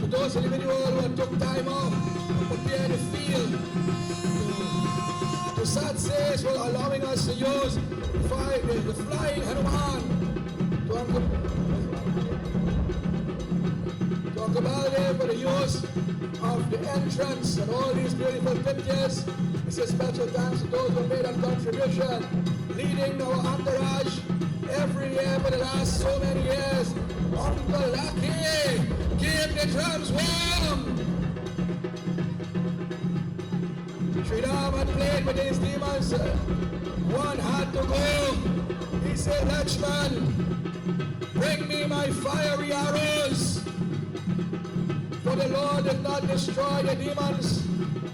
To those individuals who took time off to prepare the field. To Satses for allowing us to use the flying Hanuman. To Uncle Balde for the use of the entrance and all these beautiful pictures. It's a special thanks to those who made a contribution, leading our entourage every year for the last so many years. Uncle Lucky, keep the drums warm. Sri Ram had played with his demons. One had to go. He said, Lakshman, bring me my fiery arrows. For the Lord did not destroy the demons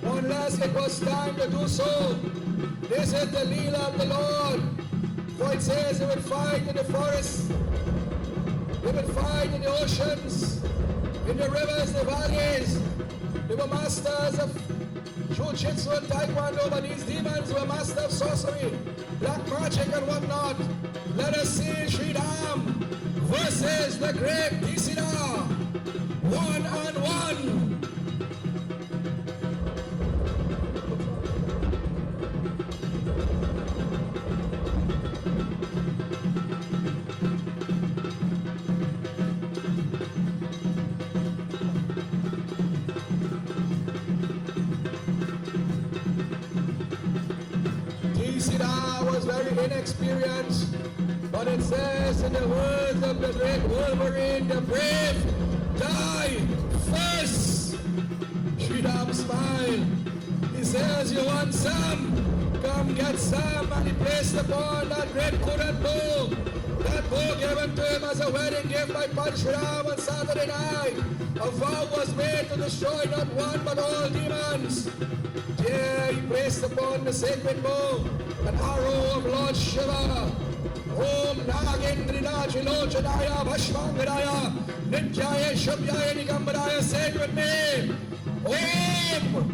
unless it was time to do so. This is the Leela of the Lord. For it says they would fight in the forests, they would fight in the oceans, in the rivers, the valleys. They were masters of Jiu-Jitsu and Taekwondo, but these demons were masters of sorcery, black magic and whatnot. Let us see Sri Ram versus the great Kisida. 1-on-1. Kisida was very inexperienced, but it says in the words of the great Wolverine, the brave die first. Sri Ram smiled. He says, you want some? Come get some. And he placed upon that great current bow. That bow given to him as a wedding gift by Parshuram on Saturday night. A vow was made to destroy not one but all demons. There he placed upon the sacred bow an arrow of Lord Shiva. Om Nagendrina Chilochanaya Bhashmangaraya Nityaya Shubhyaya Nigambaraya. Say it with me. Om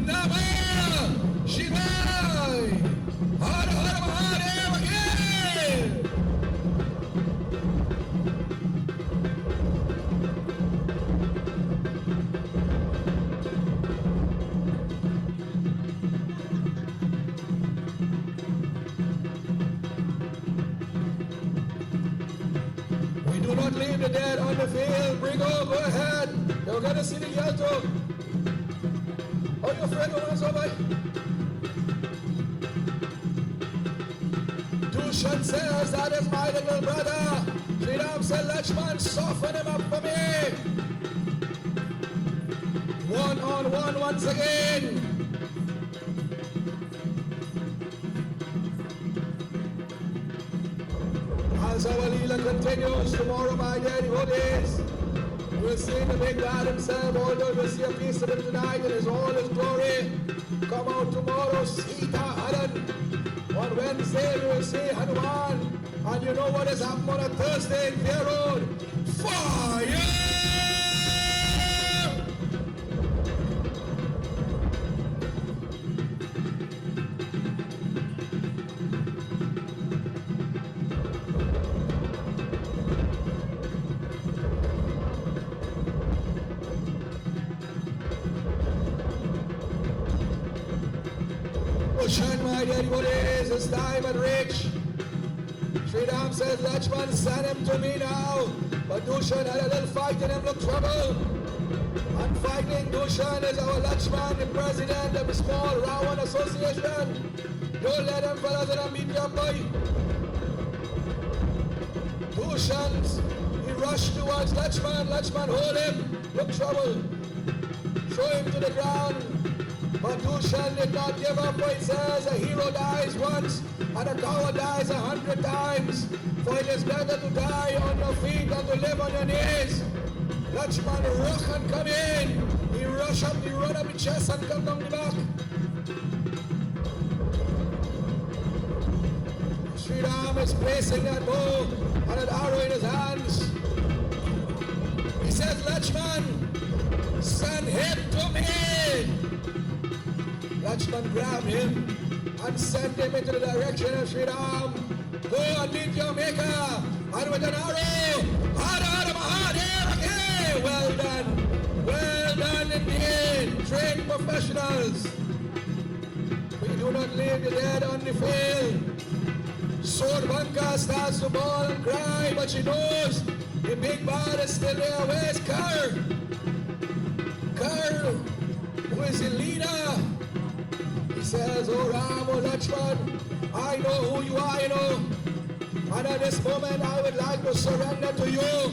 Namah Shivaya. Har Har Mahadev again. Do not leave the dead on the field. Bring over, go ahead. You're going to see the Yalto. What your friend was over? Dushan says, that is my little brother. Sri Ram said, Lakshman, soften him up for me. One on one once again. As our Leela continues tomorrow, my dear devotees, we'll see the big God himself, although we'll see a piece of him tonight in his all his glory. Come out tomorrow, Sita Haran. On Wednesday, we will see Hanuman. And you know what is happening on a Thursday in Pierre Road? Fire! Ocean, my dear devotees, it's time and rich. Sri Ram says, Lakshman, send him to me now. But Dushan had a little fight in him, look trouble. And fighting Dushan is our Lakshman, the president of the small Ravan Association. Don't let him fellas in a meet your boy. Dushan, he rushed towards Lakshman. Lakshman, hold him, look trouble. Throw him to the ground. But Dushan did not give up, for it says a hero dies once and a coward dies 100 times. For it is better to die on your feet than to live on your knees. Lakshman rush and come in. He rush up, he run up his chest and come down the back. Sri Ram is placing that bow and an arrow in his hands. He says, Lakshman, send him to me. Lakshman grabbed him and sent him into the direction of Sri Ram. Go and meet your maker. And with an arrow, okay. Well done indeed, trained professionals. We do not leave the dead on the field. Sordvanka starts to bawl and cry, but she knows the big ball is still there. Where's Kar? Kar, who is the leader? He says, oh Ram, oh Lakshman, I know who you are, you know. And at this moment I would like to surrender to you.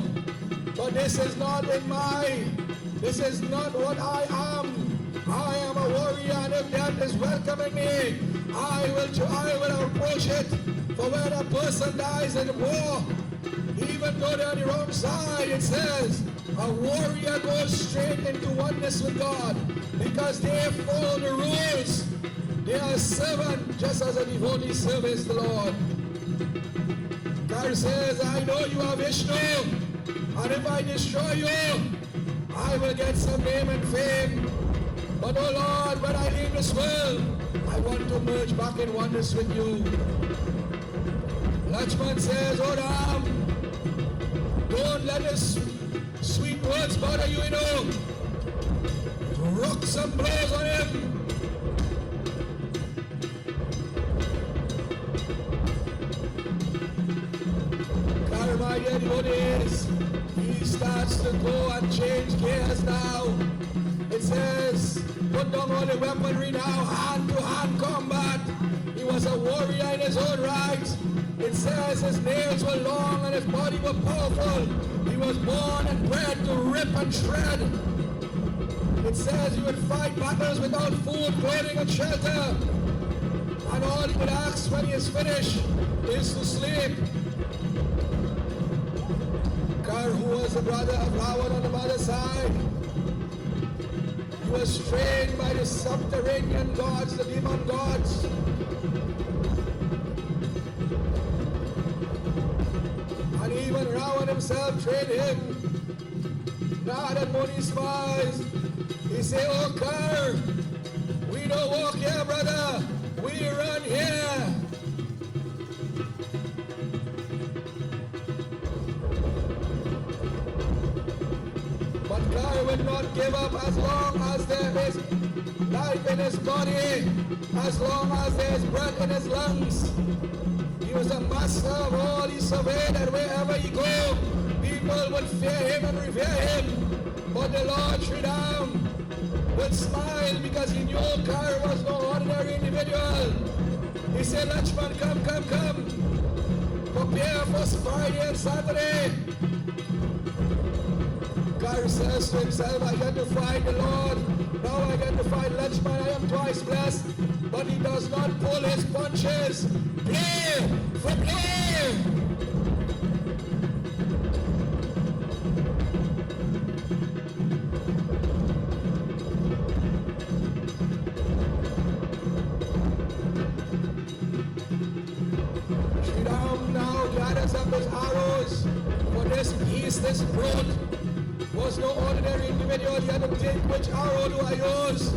But this is not this is not what I am. I am a warrior, and if death is welcoming me, I will approach it. For when a person dies in war, even though they're on the wrong side, it says, a warrior goes straight into oneness with God because they follow the rules. They are a servant just as a devotee serves the Lord. God says, I know you are Vishnu, and if I destroy you, I will get some name and fame. But oh Lord, when I leave this world, I want to merge back in oneness with you. Lakshman says, oh Ram, don't let this sweet words bother you, you know. Rock some blows on him. My dear devotees, he starts to go and change gears now. It says, put down all the weaponry now, hand-to-hand combat. He was a warrior in his own right. It says his nails were long and his body was powerful. He was born and bred to rip and shred. It says he would fight battles without food, clothing, and shelter. And all he would ask when he is finished is to sleep. Kar, who was the brother of Ravan on the mother's side, he was trained by the subterranean gods, the demon gods. And even Ravan himself trained him. Narada Muni smiles. He said, oh Kar, we don't walk here, brother. We run here. Kar will not give up as long as there is life in his body, as long as there is breath in his lungs. He was a master of all. He surveyed that wherever he go, people would fear him and revere him. But the Lord Sri Ram, would smile because he knew Carr was no ordinary individual. He said, Lachman, come, come, come. Prepare for Friday and Saturday. Carr says to himself, I get to fight the Lord. Now I get to fight Lachman. I am twice blessed. But he does not pull his punches. Play for play. Shriram now gathers up his arrows, for this beast, this brute, was no ordinary individual. He had to think, which arrow do I use?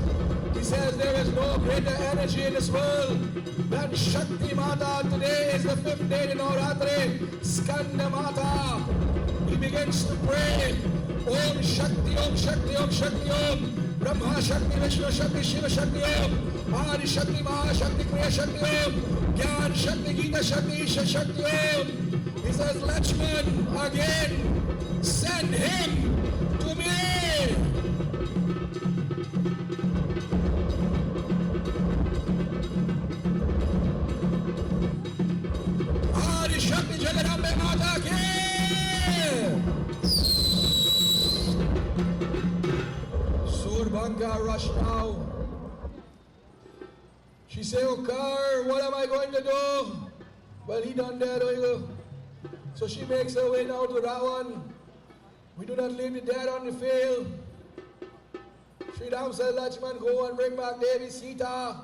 He says there is no greater energy in this world than Shakti Mata. Today is the 5th day in Navratri, Skanda Mata. He begins to pray, Om Shakti, Om Shakti, Om Shakti, Om. Brahma Shakti, Vishnu Shakti, Shiva Shakti, Om. Adi Shakti, Maha Shakti, Kriya Shakti, Om. Gyan Shakti, Gita Shakti, Isha Shakti, Om. He says, Lachman, again, send him to me. Adi Shakti, Jagadambe Mata Ki. Surbanga rushed now. She said, oh, Carr, what am I going to do? Well, he done that, so she makes her way now to Rawan. We do not leave the dead on the field. Sri Ram said, Lachman, go and bring back Devi Sita.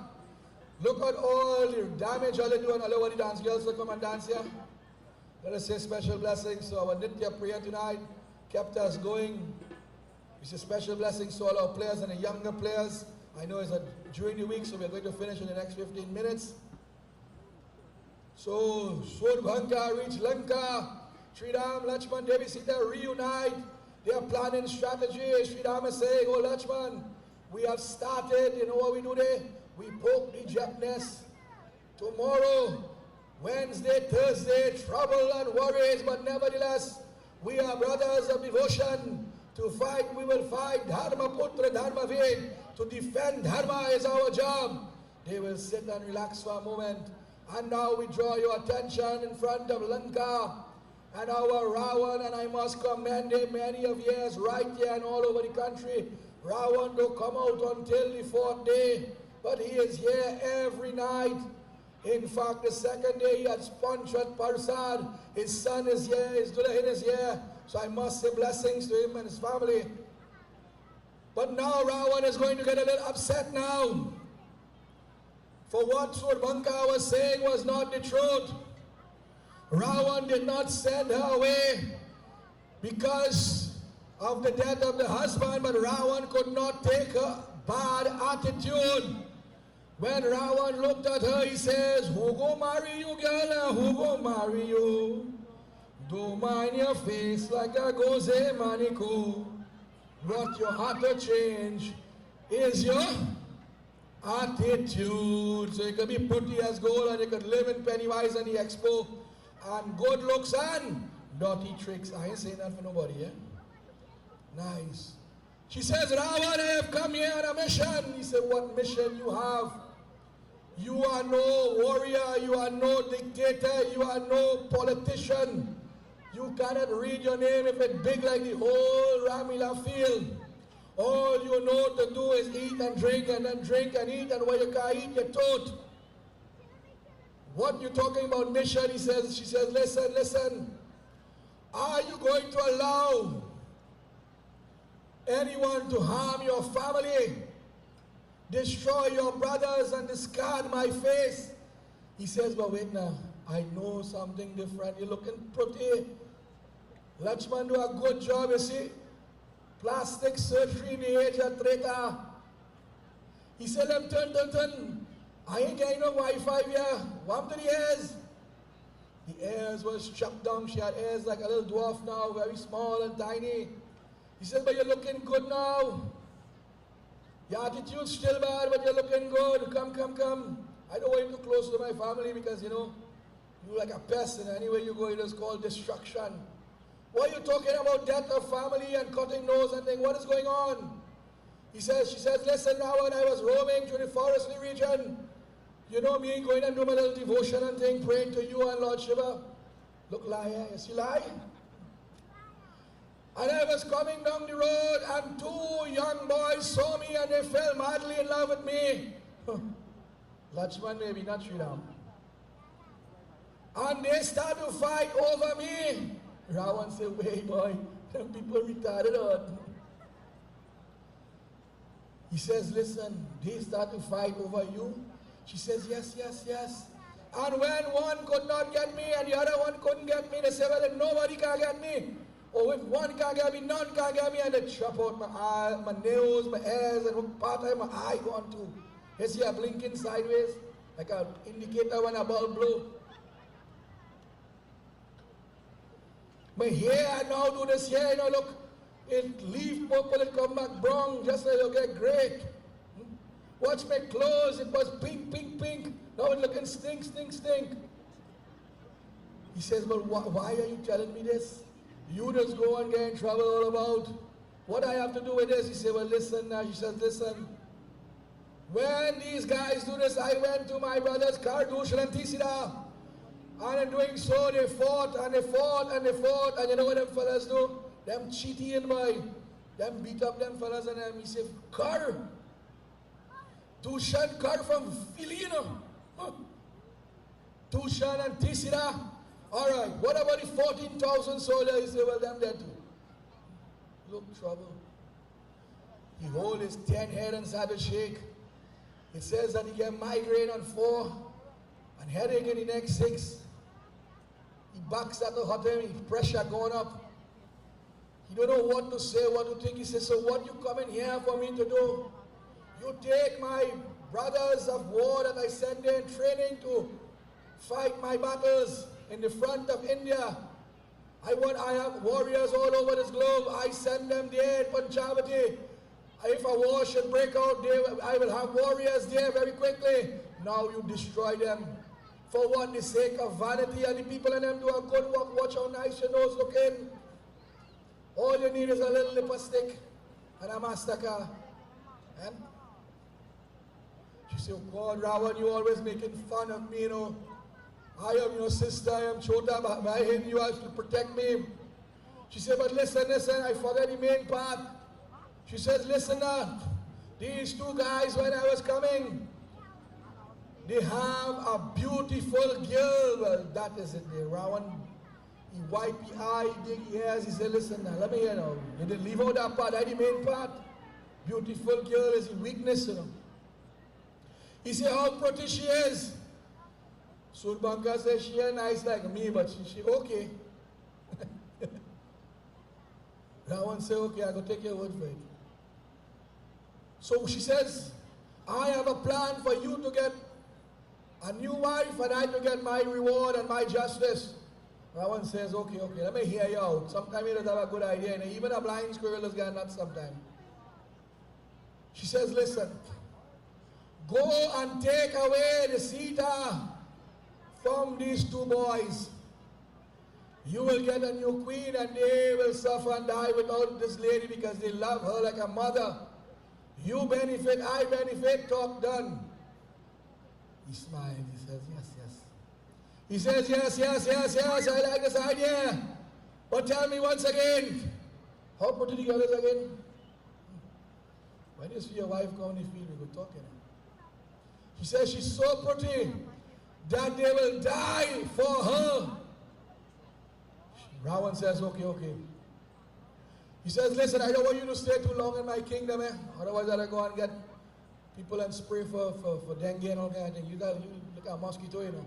Look at all the damage all they do, and allow the dance girls to come and dance here. Let us say special blessings. So our Nitya prayer tonight kept us going. It's a special blessings to all our players and the younger players. I know it's during the week, so we're going to finish in the next 15 minutes. So, Surbhanka reach Lanka. Sri Ram, Lachman, Devi Sita reunite. They are planning strategy. Sri Ram is saying, oh Lachman, we have started. You know what we do there? We poke the Jap nest. Tomorrow, Wednesday, Thursday, trouble and worries, but nevertheless, we are brothers of devotion. To fight, we will fight. Dharma Putra, Dharma Ved. To defend Dharma is our job. They will sit and relax for a moment. And now we draw your attention in front of Lanka and our Rawan, and I must commend him many of years right here and all over the country. Rawan don't come out until the 4th day, but he is here every night. In fact, the 2nd day he had Spanchat Parsad. His son is here, his Dulahin is here. So I must say blessings to him and his family. But now Rawan is going to get a little upset now. For what Surbhanka was saying was not the truth. Rawan did not send her away because of the death of the husband, but Rawan could not take her bad attitude. When Rawan looked at her, he says, who go marry you, girl? Who go marry you? Don't mind your face like a goze manico. What you have to change is your attitude. So you can be pretty as gold and you can live in Pennywise and the Expo and good looks and dirty tricks. I ain't saying that for nobody, yeah? Nice. She says, Ravan, I have come here on a mission. He said, what mission you have? You are no warrior, you are no dictator, you are no politician. You cannot read your name if it's big like the whole Ramleela field. All you know to do is eat and drink and then drink and eat, and when you can't eat, you're tote. What you talking about mission? She says, listen, listen. Are you going to allow anyone to harm your family, destroy your brothers and discard my face? He says, but wait now, I know something different. You're looking pretty. Lachman do a good job, you see. Plastic surgery in the age of Treta. He said, turn. I ain't getting no Wi-Fi here. One to the ears. The ears was chopped down. She had ears like a little dwarf now, very small and tiny. He said, but you're looking good now. Your attitude's still bad, but you're looking good. Come. I don't want you too close to my family because, you know, you're like a pest, and anywhere you go, it is called destruction. What are you talking about, death of family and cutting nose and thing? What is going on? She says, listen now, when I was roaming through the forestry region, you know me going and do my little devotion and thing, praying to you and Lord Shiva. Look, liar, you see lie? And I was coming down the road and two young boys saw me and they fell madly in love with me. Lachman maybe, not Sri Ram. And they start to fight over me. Ravan said, wait boy, them people retarded on. He says, listen, they start to fight over you. She says, yes, yes, yes. And when one could not get me and the other one couldn't get me, they said, well, then nobody can get me. Or if one can't get me, none can get me. And they chop out my eye, my nails, my ears, and what part of my eye gone to. You see, I blinking sideways, like an indicator when a bulb blow. My hair now do this here, you know, look, it leave purple, it come back brown, just like you get great. Watch my clothes, it was pink, pink, pink. Now it's looking stink, stink, stink. He says, well, why are you telling me this? You just go and get in trouble all about. What I have to do with this? He said, well, listen now. She says, listen. When these guys do this, I went to my brothers, Kardush and Tisida. And in doing so, they fought and they fought and they fought. And you know what them fellas do? Them cheating, boy. Them beat up them fellas and them. He said, Kar. Tushan Kar from Filino. Tushan and Tisida. All right, what about the 14,000 soldiers? He said, well, them there too. Look, trouble. He hold his 10 head and start to shake. It says that he get migraine on 4 and headache in the next 6. He backs at the hot him, his pressure going up. He don't know what to say, what to think. He says, so what you coming here for me to do? You take my brothers of war that I send there in training to fight my battles in the front of India. I have warriors all over this globe. I send them there in Panchavati. If a war should break out there, I will have warriors there very quickly. Now you destroy them. For what? The sake of vanity, and the people in them do a good work. Watch how nice your nose looking. All you need is a little lipstick and a mastercard. And she said, oh God, Ravan, you always making fun of me, you know. I am your sister, I am Chota, but my head, you have to protect me. She said, but listen, I forgot the main part. She says, listen now, these two guys, when I was coming, they have a beautiful girl. Well, that is it there. Ravan, he wiped the eye, he dig the ears, he said, listen now, let me hear now. You didn't leave out that part, that's the main part. Beautiful girl is the weakness, you know. He said, how pretty she is. Surbanka says she ain't nice like me, but she okay. Ravan said, okay, I go take your word for it. So she says, I have a plan for you to get a new wife and I to get my reward and my justice. Ravan says, okay, let me hear you out. Sometimes you don't have a good idea, and even a blind squirrel is got nuts sometimes. She says, listen, go and take away the Sita from these two boys. You will get a new queen and they will suffer and die without this lady because they love her like a mother. You benefit, I benefit, talk done. He smiles, he says, yes, yes. He says, yes, I like this idea. But tell me once again, how pretty the girl is again? When you see your wife come in the field, we go talking. He says she's so pretty that they will die for her. Ravan says, okay. He says, listen, I don't want you to stay too long in my kingdom, eh? Otherwise I'll go and get people and spray for dengue and all kind of thing. You look at mosquito, you know.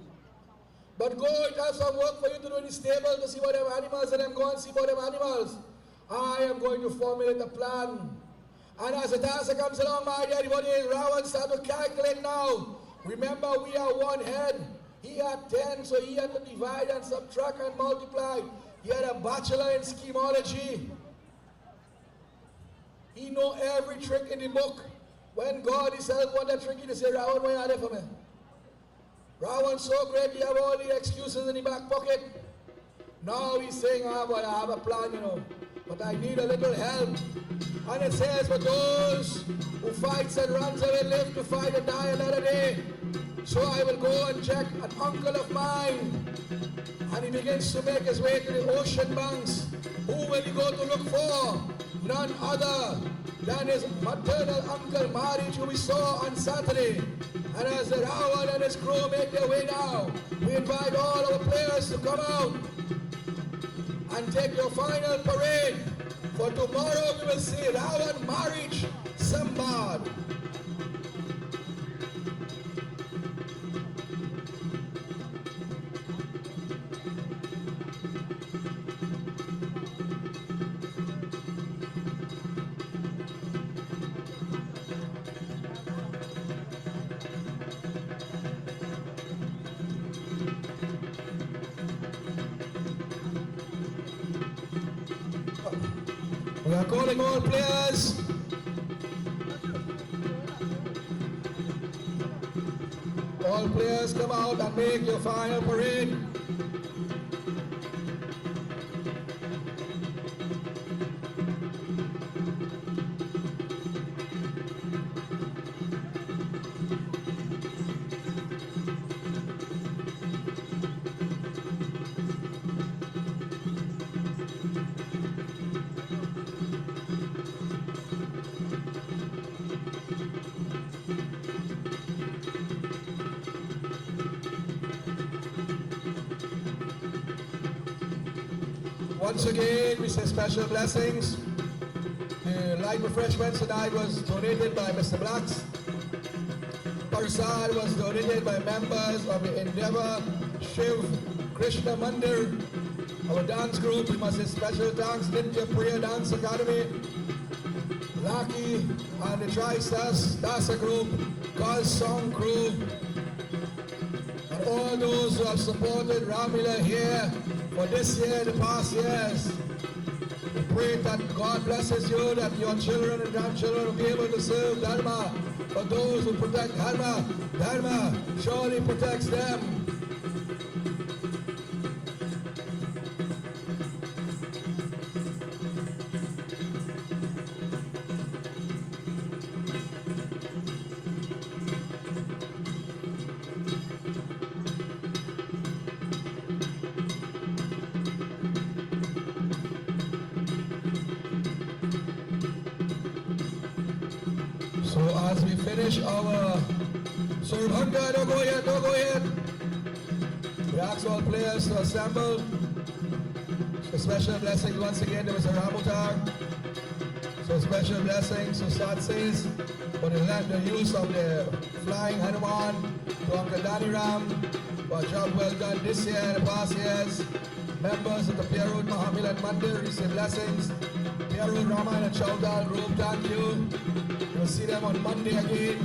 But go, it has some work for you to do in the stable to see what them animals, and then go and see about them animals. I am going to formulate a plan. And as the task comes along, my dear, everybody is Ravan start to calculate now. Remember, we are one head. He had 10, so he had to divide and subtract and multiply. He had a bachelor in schemology. He know every trick in the book. When God himself wanted a trick, he said, Ravan, why are they for me? Ravan's so great, he have all the excuses in the back pocket. Now he's saying, but I have a plan, you know. but I need a little help. And it says, for those who fights and runs and will live to fight and die another day. So I will go and check an uncle of mine. And he begins to make his way to the ocean banks. Who will he go to look for? None other than his maternal uncle Marich, who we saw on Saturday. And as the Rawal and his crew make their way now, we invite all our players to come out and take your final parade. For tomorrow we will see Rawal Marich Sambad. We are calling all players. All players come out and make your final parade. Once again, we say special blessings. The light refreshments tonight was donated by Mr. Blacks. Parsad was donated by members of the Endeavour Shiv Krishna Mandir. Our dance group, we must say special thanks, Nitya Priya Dance Academy, Lucky and the Tri-Stars Dasa Group, Cause Song Crew, and all those who have supported Ramleela here for this year and the past years. We pray that God blesses you, that your children and grandchildren will be able to serve Dharma. For those who protect Dharma, Dharma surely protects them. So as we finish our Surbhanga, don't go yet, don't go yet. We ask all players to assemble. So special blessings once again to Mr. Ramutar. So special blessings to Satsis for the use of the flying Hanuman, to Uncle Danny Ram for a job well done this year and the past years. Members of the Pierre Road Ramleela Mandir receive blessings. Pierre Road Ramleela and Chowdal Group, thank you. You'll see them on Monday again.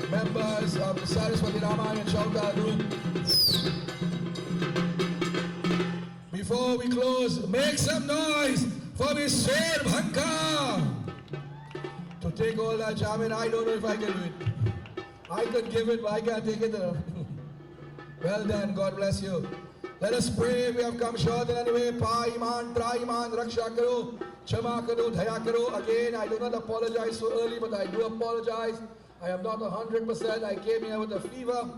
Members of the Saraswati Ramleela and Chowdal Group. Before we close, make some noise for Mr. Bhanka. To take all that jamming, I don't know if I can do it. I could give it, but I can't take it. Well done, God bless you. Let us pray. We have come short in any way. Pa iman, tra iman, raksha karo, chama karo, dhaya karo. Again, I do not apologize so early, but I do apologize. I am not 100%. I came here with a fever.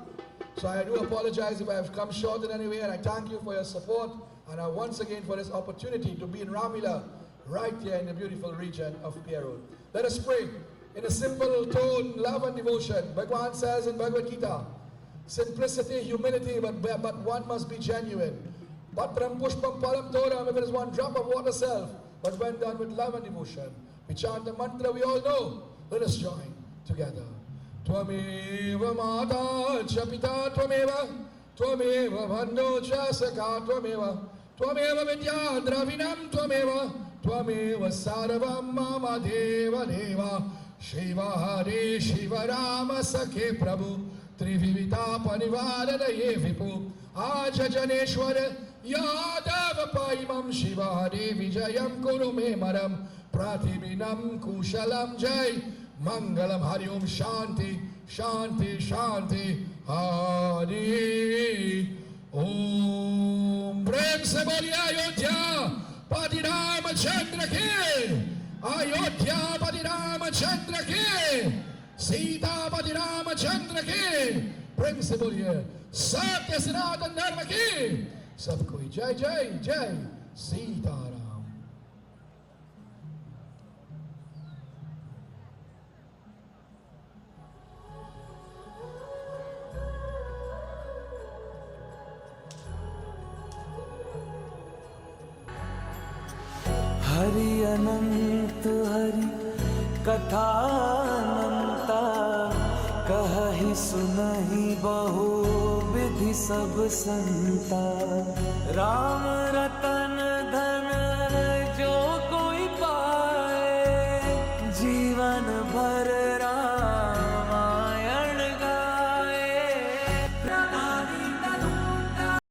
So I do apologize if I have come short in any way, and I thank you for your support. And I once again for this opportunity to be in Ramleela, right here in the beautiful region of Pierre Road. Let us pray in a simple tone, love and devotion. Bhagwan says in Bhagavad Gita, simplicity, humility, but one must be genuine. Patram pushpam palam toram, if it is one drop of water self, but when done with love and devotion. We chant the mantra we all know. Let us join together. Tvameva mata cha pita tvameva, tvameva bhando cha sakha tvameva, tvameva vidya dravinam tvameva, tvameva sarvam mama deva deva, Shiva Hare Shiva Rama Sakhe Prabhu, Trivivita Panivarana Yevipu, Aja Janeshwara Yadava Paimam Shiva Hare Vijayam Kuru Me Maram, Pratibinam Kushalam Jai, Mangalam Hari Om Shanti, Shanti, Shanti, Hari Om. Prem se boli Ayodhya, पति रामचंद्र की, अयोध्या पति रामचंद्र की, सीता पति रामचंद्र की। प्रेम से बोलिए सत्य सनातन धर्म की। सब कोई जय जय जय सीताराम। हरि अनंत हरि कथानंता, कहहि सुनहि बहु विधि सब संता। राम रतन धन